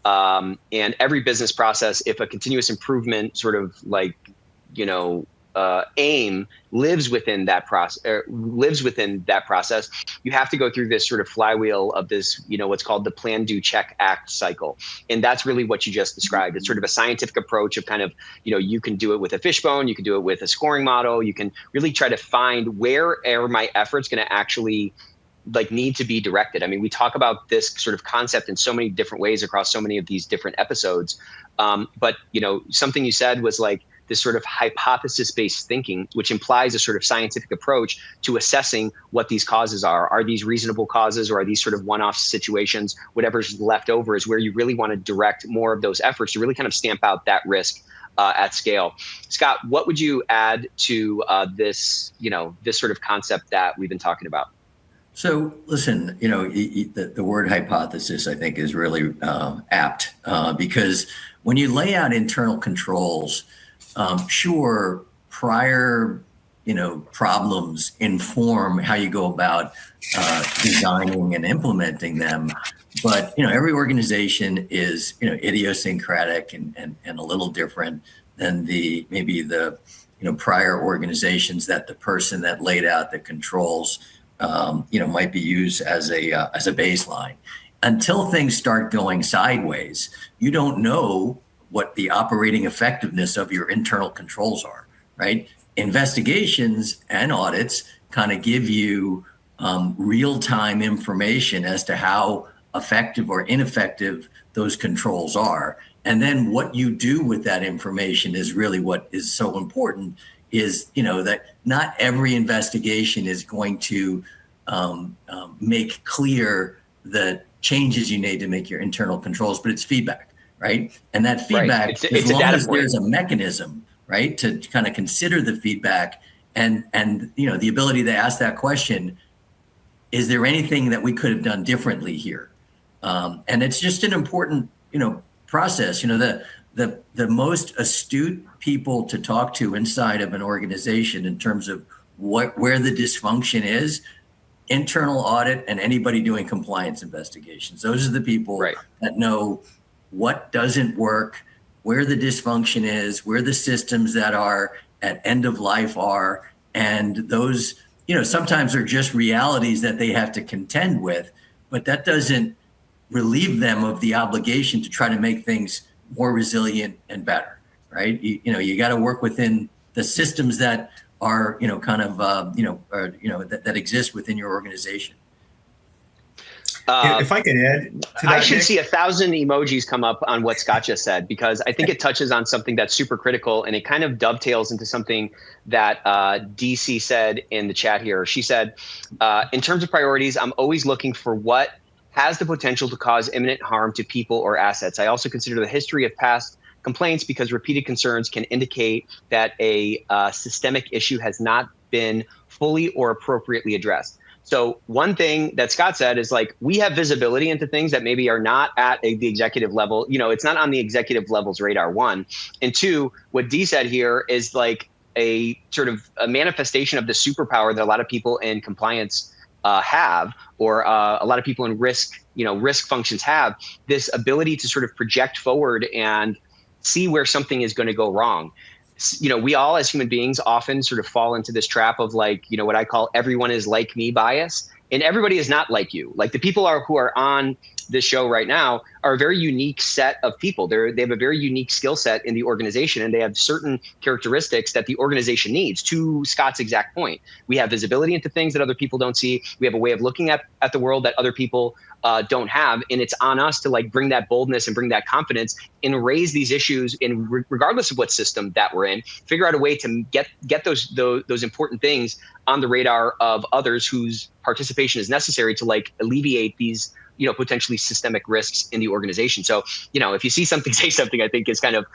And every business process, if a continuous improvement sort of aim lives within that process, you have to go through this sort of flywheel of this, what's called the plan, do, check, act cycle. And that's really what you just described. It's sort of a scientific approach of kind of, you can do it with a fishbone, you can do it with a scoring model, you can really try to find where are my efforts going to actually need to be directed. I mean, we talk about this sort of concept in so many different ways across so many of these different episodes. But, something you said was this sort of hypothesis-based thinking, which implies a sort of scientific approach to assessing what these causes are. Are these reasonable causes, or are these sort of one-off situations? Whatever's left over is where you really want to direct more of those efforts to really kind of stamp out that risk at scale. Scott, what would you add to this, this sort of concept that we've been talking about? So listen, the word hypothesis, I think, is really apt because when you lay out internal controls, sure, prior problems inform how you go about designing and implementing them. But every organization is idiosyncratic and a little different than maybe the prior organizations that the person that laid out the controls might be used as a baseline. Until things start going sideways, you don't know what the operating effectiveness of your internal controls are, right? Investigations and audits kind of give you real-time information as to how effective or ineffective those controls are. And then what you do with that information is really what is so important, is that not every investigation is going to make clear the changes you need to make your internal controls, but it's feedback, right? And that feedback, right. as long as there's a mechanism, right, to kind of consider the feedback and the ability to ask that question, is there anything that we could have done differently here? And it's just an important, process. The most astute people to talk to inside of an organization in terms of where the dysfunction is, internal audit and anybody doing compliance investigations. Those are the people that know what doesn't work, where the dysfunction is, where the systems that are at end of life are. And those, sometimes are just realities that they have to contend with, but that doesn't relieve them of the obligation to try to make things more resilient and better, right? You got to work within the systems that are, that exist within your organization. If I can add to that, I should Nick, see 1,000 emojis come up on what Scott just said, because I think it touches on something that's super critical, and it kind of dovetails into something that DC said in the chat here. She said, in terms of priorities, I'm always looking for what has the potential to cause imminent harm to people or assets. I also consider the history of past complaints because repeated concerns can indicate that a systemic issue has not been fully or appropriately addressed. So one thing that Scott said is, like, we have visibility into things that maybe are not at the executive level. It's not on the executive level's radar, one. And two, what Dee said here is like a sort of a manifestation of the superpower that a lot of people in compliance have, or a lot of people in risk functions have, this ability to sort of project forward and see where something is going to go wrong. We all as human beings often sort of fall into this trap of, like, what I call everyone is like me bias. And everybody is not like you. Like, the people who are on this show right now are a very unique set of people. They have a very unique skill set in the organization, and they have certain characteristics that the organization needs. To Scott's exact point, we have visibility into things that other people don't see. We have a way of looking at the world that other people don't have, and it's on us to, like, bring that boldness and bring that confidence and raise these issues in regardless of what system that we're in. Figure out a way to get those important things on the radar of others whose participation is necessary to, like, alleviate these potentially systemic risks in the organization. So, if you see something, say something, I think is kind of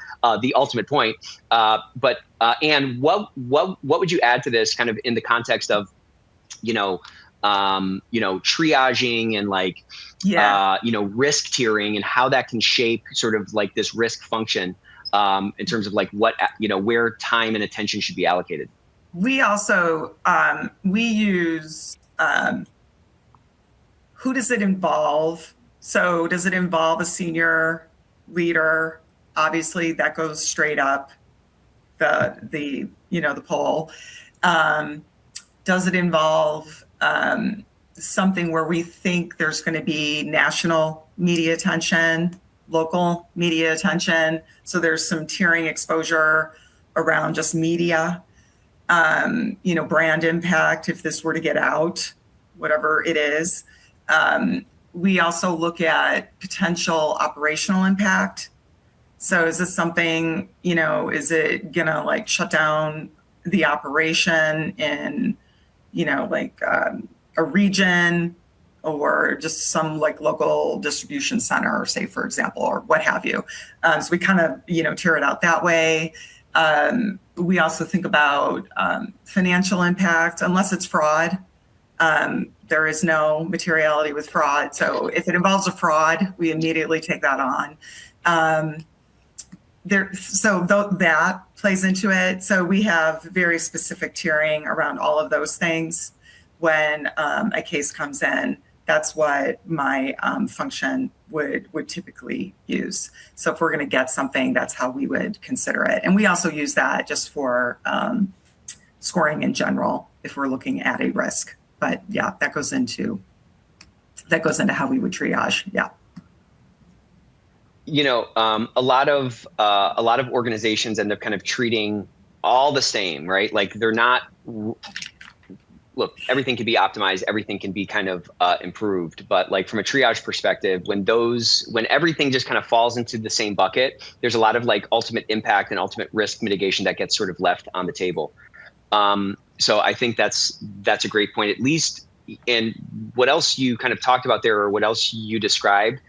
the ultimate point. But Anne, what would you add to this, kind of in the context of, triaging and, like, risk tiering, and how that can shape sort of like this risk function in terms of, like, what, where time and attention should be allocated? We also, we use, who does it involve? So does it involve a senior leader? Obviously that goes straight up the poll. Does it involve something where we think there's going to be national media attention, local media attention? So there's some tiering exposure around just media, brand impact if this were to get out, whatever it is. We also look at potential operational impact. So is this something, is it gonna, like, shut down the operation in, a region? or just some like local distribution center, say, for example, or what have you. So we kind of, tear it out that way. We also think about financial impact, unless it's fraud. There is no materiality with fraud. So if it involves a fraud, we immediately take that on. That plays into it. So we have very specific tiering around all of those things. When a case comes in, that's what my function would typically use. So if we're going to get something, that's how we would consider it. And we also use that just for scoring in general if we're looking at a risk. But yeah, that goes into how we would triage. Yeah. A lot of organizations end up kind of treating all the same, right? Like they're not. Look, everything can be optimized, everything can be kind of improved, but like from a triage perspective, when everything just kind of falls into the same bucket, there's a lot of like ultimate impact and ultimate risk mitigation that gets sort of left on the table. So I think that's a great point, at least. And what else you kind of talked about there, or what else you described,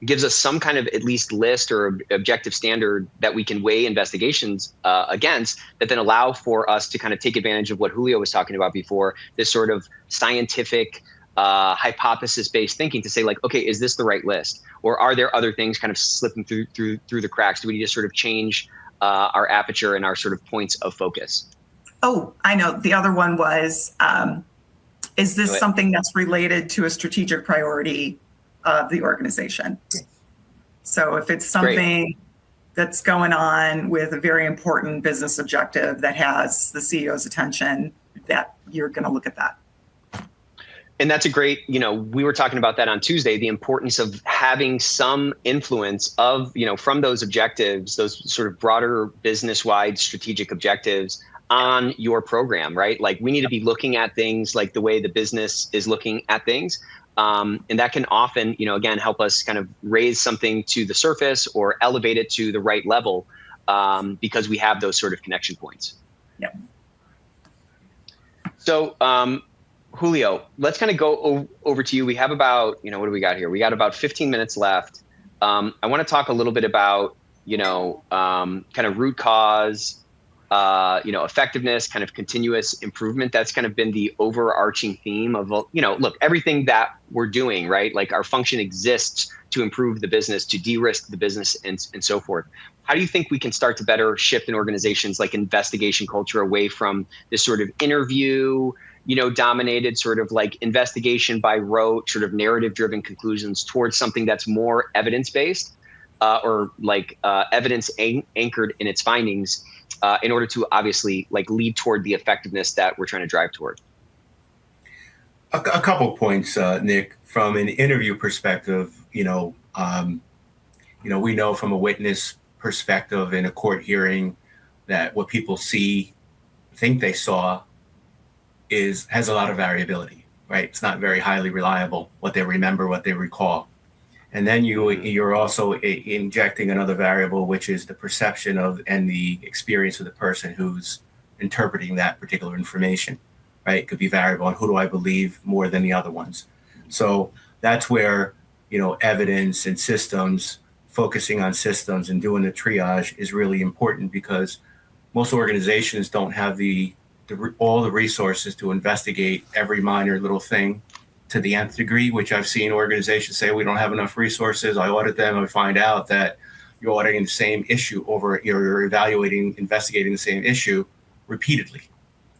gives us some kind of at least list or objective standard that we can weigh investigations against, that then allow for us to kind of take advantage of what Julio was talking about before, this sort of scientific hypothesis-based thinking to say like, okay, is this the right list? Or are there other things kind of slipping through the cracks? Do we need to sort of change our aperture and our sort of points of focus? Oh, I know. The other one was, is this something that's related to a strategic priority of the organization? So if it's something that's going on with a very important business objective that has the CEO's attention, that you're going to look at that. And that's a great, we were talking about that on Tuesday, the importance of having some influence of, from those objectives, those sort of broader business-wide strategic objectives on your program, right? Like we need to be looking at things like the way the business is looking at things. And that can often, again, help us kind of raise something to the surface or elevate it to the right level because we have those sort of connection points. Yeah. So, Julio, let's kind of go over to you. We have about, what do we got here? We got about 15 minutes left. I want to talk a little bit about, kind of root cause, effectiveness, kind of continuous improvement. That's kind of been the overarching theme of, look, everything that we're doing, right? Like our function exists to improve the business, to de-risk the business and so forth. How do you think we can start to better shift in organizations like investigation culture away from this sort of interview, dominated sort of like investigation by rote, sort of narrative driven conclusions towards something that's more evidence-based or like evidence anchored in its findings in order to obviously like lead toward the effectiveness that we're trying to drive toward? A couple points, Nick, from an interview perspective, we know from a witness perspective in a court hearing that what people think they saw has a lot of variability, right? It's not very highly reliable, what they remember, what they recall. And then you're also injecting another variable, which is the perception of and the experience of the person who's interpreting that particular information, right? It could be variable on who do I believe more than the other ones. So that's where, evidence and systems, focusing on systems and doing the triage is really important, because most organizations don't have all the resources to investigate every minor little thing to the nth degree, which I've seen organizations say, we don't have enough resources. I audit them and I find out that you're auditing the same issue you're investigating the same issue repeatedly,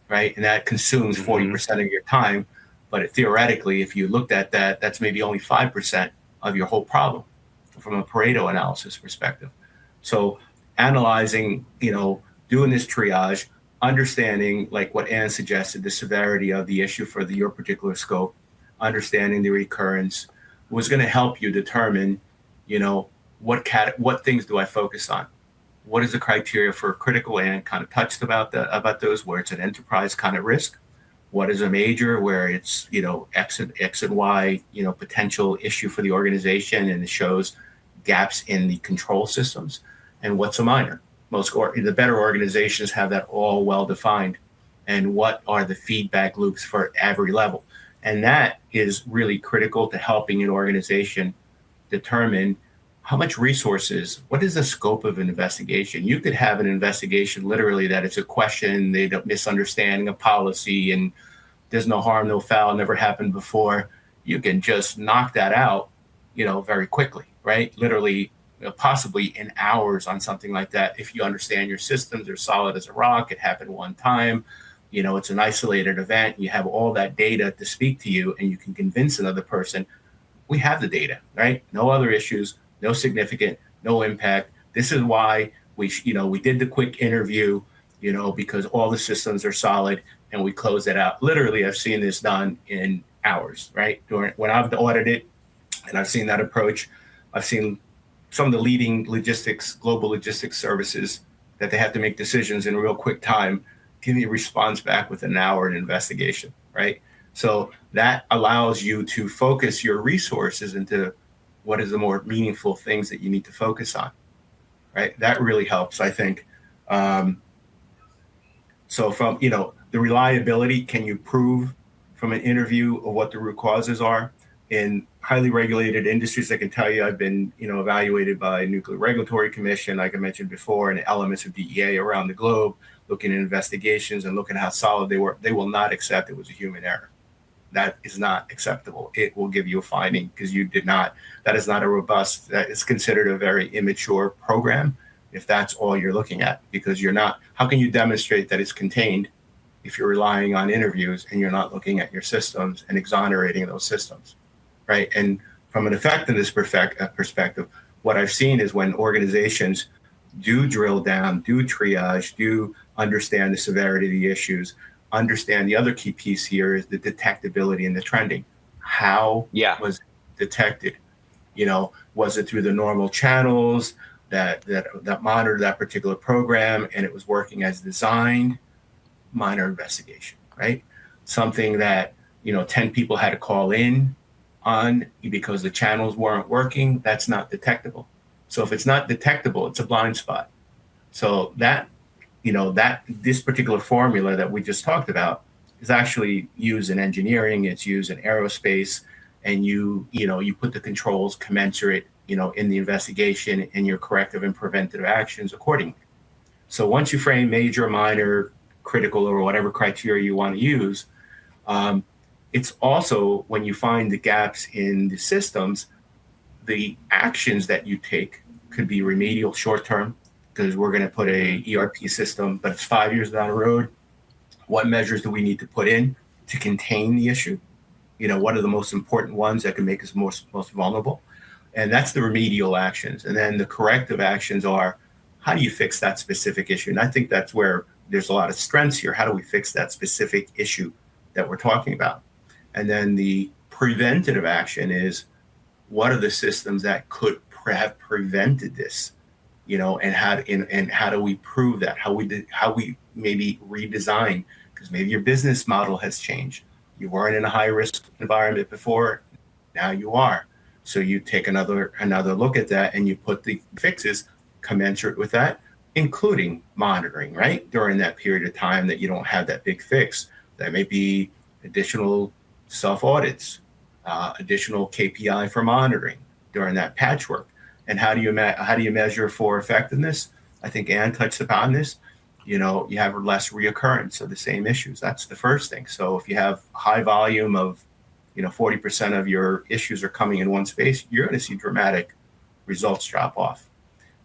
right? And that consumes 40% of your time. But theoretically, if you looked at that, that's maybe only 5% of your whole problem from a Pareto analysis perspective. So analyzing, doing this triage, understanding, like what Ann suggested, the severity of the issue for your particular scope, understanding the recurrence was going to help you determine, what things do I focus on? What is the criteria for critical, and kind of touched about those where it's an enterprise kind of risk? What is a major where it's, X and Y, potential issue for the organization and it shows gaps in the control systems? And what's a minor? The better organizations have that all well defined. And what are the feedback loops for every level? And that is really critical to helping an organization determine how much resources, what is the scope of an investigation? You could have an investigation literally that it's a question, they don't misunderstanding a policy, and there's no harm, no foul, never happened before. You can just knock that out, very quickly, right? Literally, possibly in hours on something like that. If you understand your systems, they're solid as a rock. It happened one time. It's an isolated event. You have all that data to speak to you, and you can convince another person, we have the data, right? No other issues, no significant, no impact. This is why we did the quick interview, because all the systems are solid, and we close it out. Literally, I've seen this done in hours, right? When I've audited, and I've seen that approach. I've seen some of the leading global logistics services that they have to make decisions in real quick time, give me a response back within an hour in investigation, right? So that allows you to focus your resources into what is the more meaningful things that you need to focus on, right? That really helps, I think. So from, the reliability, can you prove from an interview of what the root causes are? In highly regulated industries, I can tell you I've been, evaluated by Nuclear Regulatory Commission, like I mentioned before, and elements of DEA around the globe, looking at investigations and looking at how solid they were. They will not accept it was a human error. That is not acceptable. It will give you a finding because that is not a robust, that is considered a very immature program if that's all you're looking at, because how can you demonstrate that it's contained if you're relying on interviews and you're not looking at your systems and exonerating those systems, right? And from an effectiveness perspective, what I've seen is when organizations do drill down, do triage, do understand the severity of the issues, understand the other key piece here is the detectability and the trending. How was it detected? Was it through the normal channels that monitored that particular program and it was working as designed? Minor investigation, right? Something that, 10 people had to call in on because the channels weren't working, that's not detectable. So if it's not detectable, it's a blind spot. So this particular formula that we just talked about is actually used in engineering, it's used in aerospace, and you put the controls commensurate, in the investigation and your corrective and preventative actions accordingly. So once you frame major, minor, critical, or whatever criteria you want to use, it's also when you find the gaps in the systems, the actions that you take could be remedial short term, because we're going to put a ERP system, but it's 5 years down the road. What measures do we need to put in to contain the issue? What are the most important ones that can make us most vulnerable? And that's the remedial actions. And then the corrective actions are, how do you fix that specific issue? And I think that's where there's a lot of strengths here. How do we fix that specific issue that we're talking about? And then the preventative action is, what are the systems that could have prevented this? And how do we prove that? How we maybe redesign, because maybe your business model has changed. You weren't in a high risk environment before, now you are. So you take another look at that and you put the fixes commensurate with that, including monitoring, right? During that period of time that you don't have that big fix. That may be additional self-audits, additional KPI for monitoring during that patchwork. And how do you measure for effectiveness? I think Ann touched upon this. You have less reoccurrence of the same issues. That's the first thing. So if you have high volume of, 40% of your issues are coming in one space, you're going to see dramatic results drop off.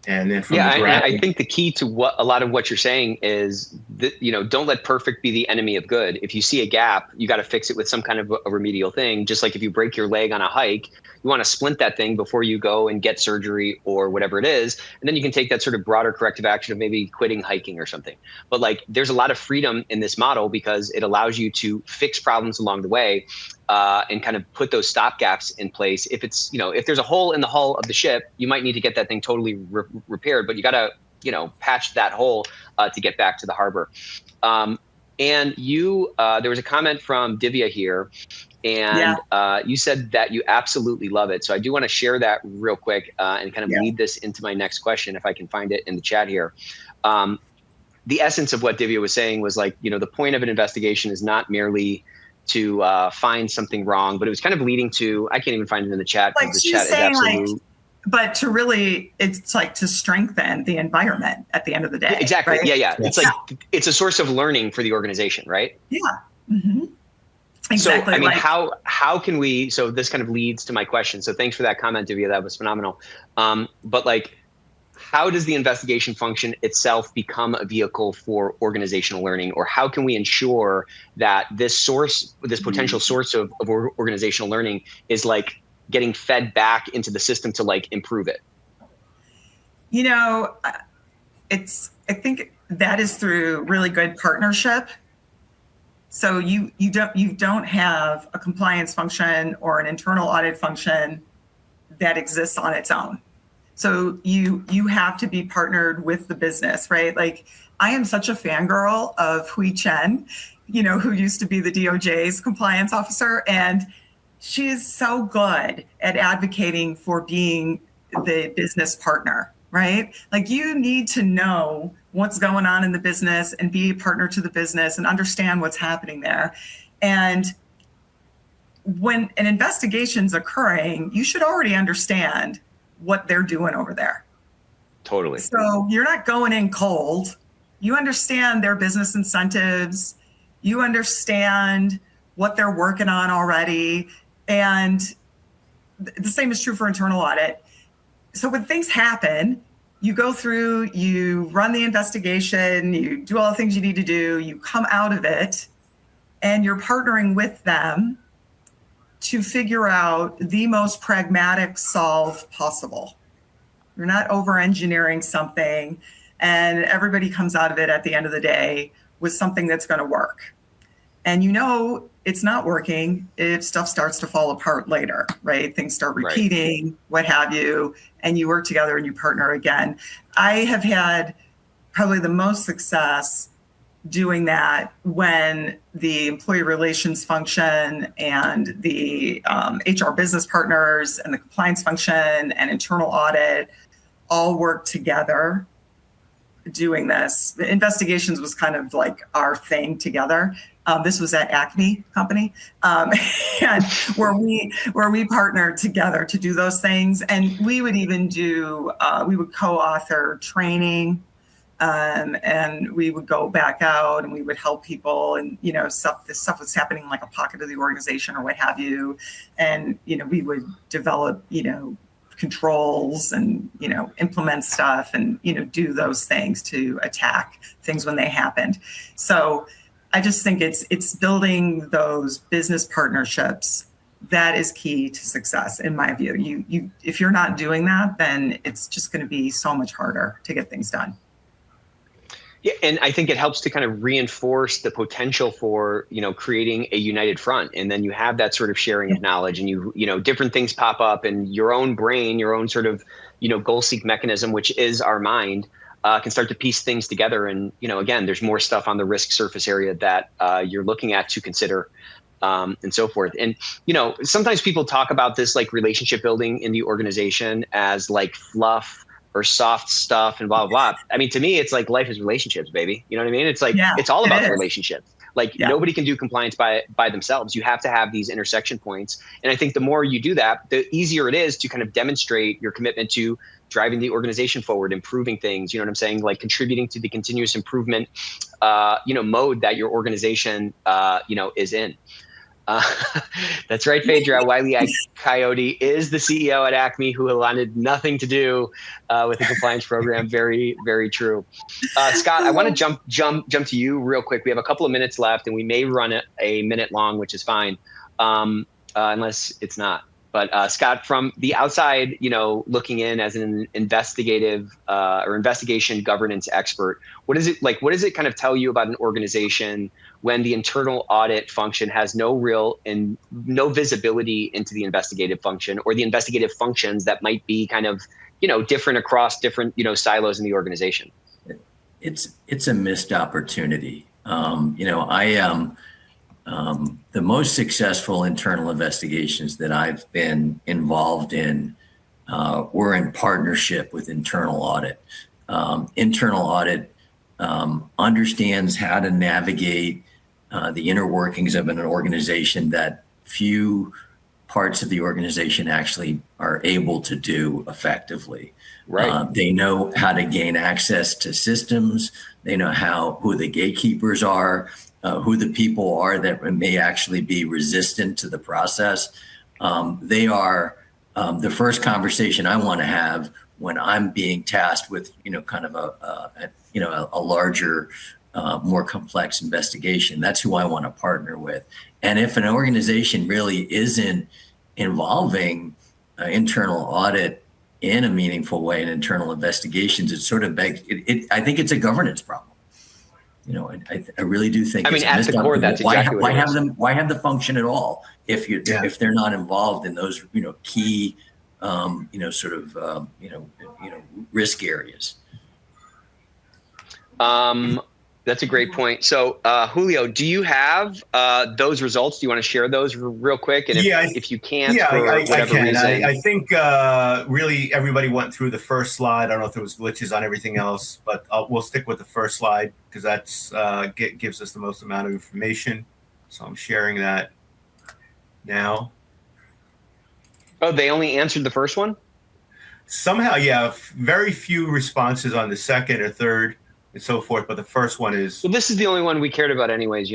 And then from I think the key to a lot of what you're saying is that, don't let perfect be the enemy of good. If you see a gap, you got to fix it with some kind of a remedial thing. Just like if you break your leg on a hike, you want to splint that thing before you go and get surgery or whatever it is. And then you can take that sort of broader corrective action of maybe quitting hiking or something. But there's a lot of freedom in this model because it allows you to fix problems along the way and kind of put those stop gaps in place. If it's, if there's a hole in the hull of the ship, you might need to get that thing totally repaired, but you got to, patch that hole to get back to the harbor. And there was a comment from Divya here, and you said that you absolutely love it. So I do want to share that real quick and kind of lead this into my next question, if I can find it in the chat here. The essence of what Divya was saying was the point of an investigation is not merely to find something wrong, but it was kind of leading to, I can't even find it in the chat Like because the she's chat is saying, absolute. but to really, it's like to strengthen the environment at the end of the day. Exactly. Right? Yeah. Yes. It's like, it's a source of learning for the organization, right? Yeah. Mm-hmm. Exactly. So, I mean, how can we, so this kind of leads to my question. So thanks for that comment, Divya. That was phenomenal. But like, how does the investigation function itself become a vehicle for organizational learning? Or how can we ensure that this potential source of organizational learning is like getting fed back into the system to like improve it? I think that is through really good partnership. So you don't have a compliance function or an internal audit function that exists on its own. So you have to be partnered with the business, right? Like I am such a fangirl of Hui Chen, who used to be the DOJ's compliance officer. And she is so good at advocating for being the business partner, right? Like you need to know what's going on in the business and be a partner to the business and understand what's happening there. And when an investigation's occurring, you should already understand what they're doing over there. Totally. So you're not going in cold. You understand their business incentives. You understand what they're working on already. And the same is true for internal audit. So when things happen, you go through, you run the investigation, you do all the things you need to do, you come out of it, and you're partnering with them to figure out the most pragmatic solve possible. You're not over-engineering something, and everybody comes out of it at the end of the day with something that's going to work. And it's not working if stuff starts to fall apart later, right? Things start repeating, right, what have you, and you work together and you partner again. I have had probably the most success doing that when the employee relations function and the HR business partners and the compliance function and internal audit all work together doing this. The investigations was kind of like our thing together. This was at Acme Company, and where we partnered together to do those things. And we would even we would co-author training, and we would go back out and we would help people, and this stuff was happening in like a pocket of the organization or what have you. And we would develop controls and implement stuff and do those things to attack things when they happened. So I just think it's building those business partnerships that is key to success, in my view. You if you're not doing that, then it's just going to be so much harder to get things done. Yeah, and I think it helps to kind of reinforce the potential for creating a united front, and then you have that sort of sharing of knowledge, and different things pop up, and your own brain, your own sort of goal seek mechanism, which is our mind, can start to piece things together. And again, there's more stuff on the risk surface area that you're looking at to consider, and so forth. And sometimes people talk about this like relationship building in the organization as like fluff or soft stuff and blah, blah, blah. I mean, to me, it's like life is relationships, baby. You know what I mean? It's like, it's all about the relationships. Like nobody can do compliance by themselves. You have to have these intersection points. And I think the more you do that, the easier it is to kind of demonstrate your commitment to driving the organization forward, improving things, you know what I'm saying? Like contributing to the continuous improvement, mode that your organization, is in. That's right, Phaedra. Wiley Coyote is the CEO at Acme, who wanted nothing to do with the compliance program. Very, very true. Scott, I want to jump to you real quick. We have a couple of minutes left, and we may run it a minute long, which is fine, unless it's not. But Scott, from the outside, looking in as an investigative or investigation governance expert, what is it like? What does it kind of tell you about an organization when the internal audit function has no visibility into the investigative function, or the investigative functions that might be kind of different across different silos in the organization? It's a missed opportunity. The most successful internal investigations that I've been involved in were in partnership with internal audit. Internal audit understands how to navigate the inner workings of an organization that few parts of the organization actually are able to do effectively. Right. They know how to gain access to systems. They know who the gatekeepers are, who the people are that may actually be resistant to the process. They are the first conversation I want to have when I'm being tasked with, kind of a larger, more complex investigation. That's who I want to partner with. And if an organization really isn't involving internal audit in a meaningful way in internal investigations, it sort of begs. I think it's a governance problem. I really do think. I mean, at the core, that's exactly why have them. Why have the function at all if they're not involved in those key risk areas. That's a great point. So, Julio, do you have those results? Do you want to share those real quick? And if you can't, for whatever reason. I think really everybody went through the first slide. I don't know if there was glitches on everything else, but we'll stick with the first slide because that's gives us the most amount of information. So I'm sharing that now. Oh, they only answered the first one? Somehow, yeah. Very few responses on the second or third and so forth, but the first one is. Well, this is the only one we cared about, anyways.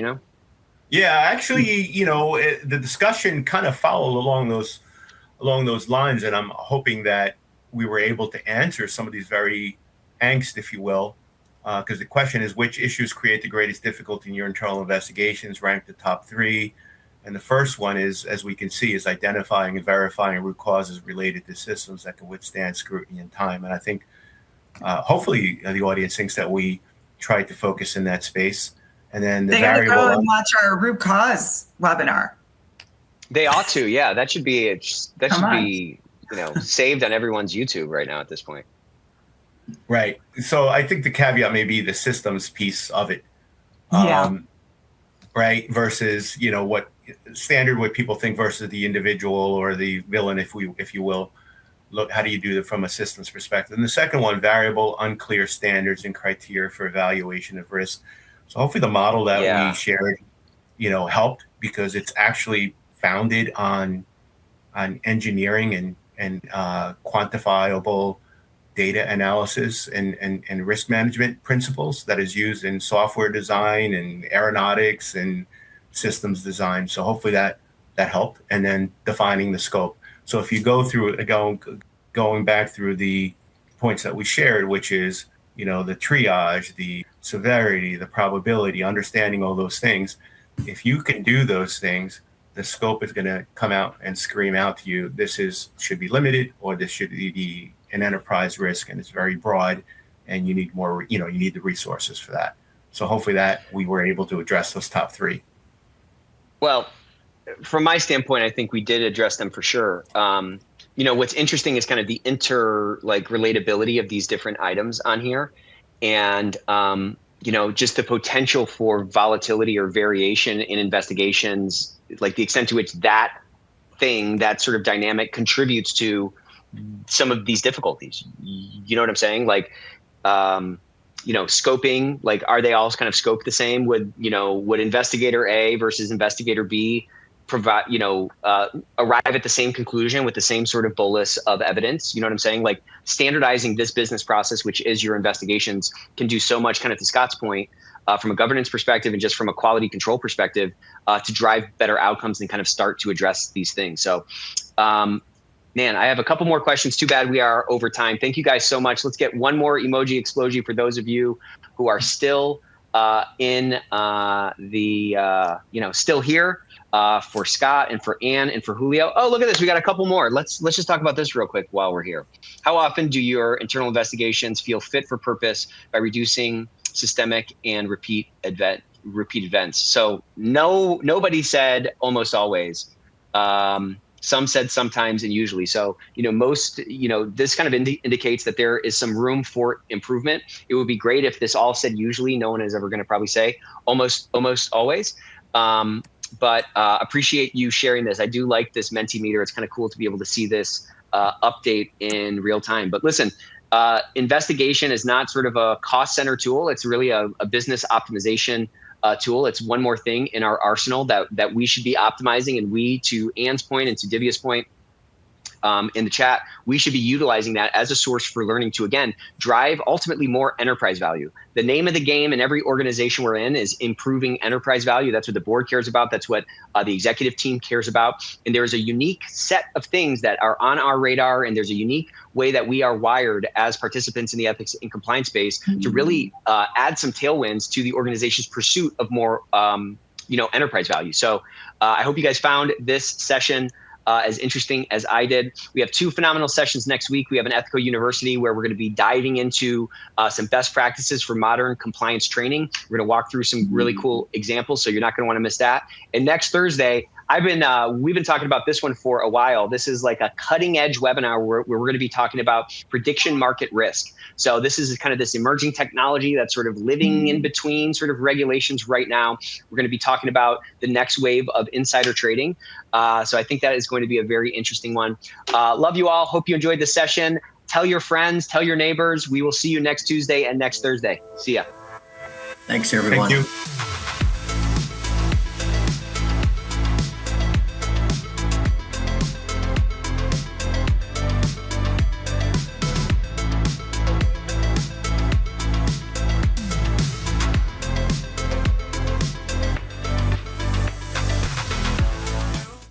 Yeah, actually, the discussion kind of followed along those lines, and I'm hoping that we were able to answer some of these very angst, if you will, because the question is, which issues create the greatest difficulty in your internal investigations? Rank the top 3, and the first one is, as we can see, is identifying and verifying root causes related to systems that can withstand scrutiny and time. And I think. Hopefully the audience thinks that we tried to focus in that space. And then the variable. They gotta go and watch our root cause webinar. They ought to, yeah. That should be saved on everyone's YouTube right now at this point. Right. So I think the caveat may be the systems piece of it. Right. Versus, what people think versus the individual or the villain, if you will. Look, how do you do that from a systems perspective? And the second one, variable, unclear standards and criteria for evaluation of risk. So hopefully the model that we shared, helped because it's actually founded on engineering and quantifiable data analysis and risk management principles that is used in software design and aeronautics and systems design. So hopefully that helped. And then defining the scope. So if you go through going back through the points that we shared, which is, the triage, the severity, the probability, understanding all those things, if you can do those things, the scope is going to come out and scream out to you, should be limited, or this should be an enterprise risk, and it's very broad, and you need more, you need the resources for that. So hopefully that we were able to address those top 3. Well, from my standpoint, I think we did address them for sure. What's interesting is kind of the relatability of these different items on here, and just the potential for volatility or variation in investigations, like the extent to which that sort of dynamic contributes to some of these difficulties. You know what I'm saying? Scoping, are they all kind of scoped the same? Would investigator A versus investigator B provide, arrive at the same conclusion with the same sort of bolus of evidence? You know what I'm saying? Standardizing this business process, which is your investigations, can do so much, kind of to Scott's point, from a governance perspective and just from a quality control perspective, to drive better outcomes and kind of start to address these things. So, man, I have a couple more questions. Too bad we are over time. Thank you guys so much. Let's get one more emoji explosion for those of you who are still still here. For Scott and for Ann and for Julio. Oh, look at this. We got a couple more. Let's just talk about this real quick while we're here. How often do your internal investigations feel fit for purpose by reducing systemic and repeat events? So nobody said almost always. Some said sometimes and usually. So, most, this kind of indicates that there is some room for improvement. It would be great if this all said usually. No one is ever going to probably say almost always. But appreciate you sharing this. I do like this Mentimeter. It's kind of cool to be able to see this update in real time. But listen, investigation is not sort of a cost center tool. It's really a business optimization tool. It's one more thing in our arsenal that we should be optimizing. And we, to Ann's point and to Divya's point, in the chat, we should be utilizing that as a source for learning to, again, drive ultimately more enterprise value. The name of the game in every organization we're in is improving enterprise value. That's what the board cares about. That's what the executive team cares about. And there is a unique set of things that are on our radar. And there's a unique way that we are wired as participants in the ethics and compliance space to really add some tailwinds to the organization's pursuit of more, enterprise value. So I hope you guys found this session as interesting as I did. We have 2 phenomenal sessions next week. We have an Ethico University where we're going to be diving into some best practices for modern compliance training. We're going to walk through some really cool examples, so you're not going to want to miss that. And next Thursday, we've been talking about this one for a while. This is like a cutting edge webinar where we're going to be talking about prediction market risk. So this is kind of this emerging technology that's sort of living in between sort of regulations right now. We're going to be talking about the next wave of insider trading. So I think that is going to be a very interesting one. Love you all. Hope you enjoyed the session. Tell your friends, tell your neighbors. We will see you next Tuesday and next Thursday. See ya. Thanks, everyone. Thank you.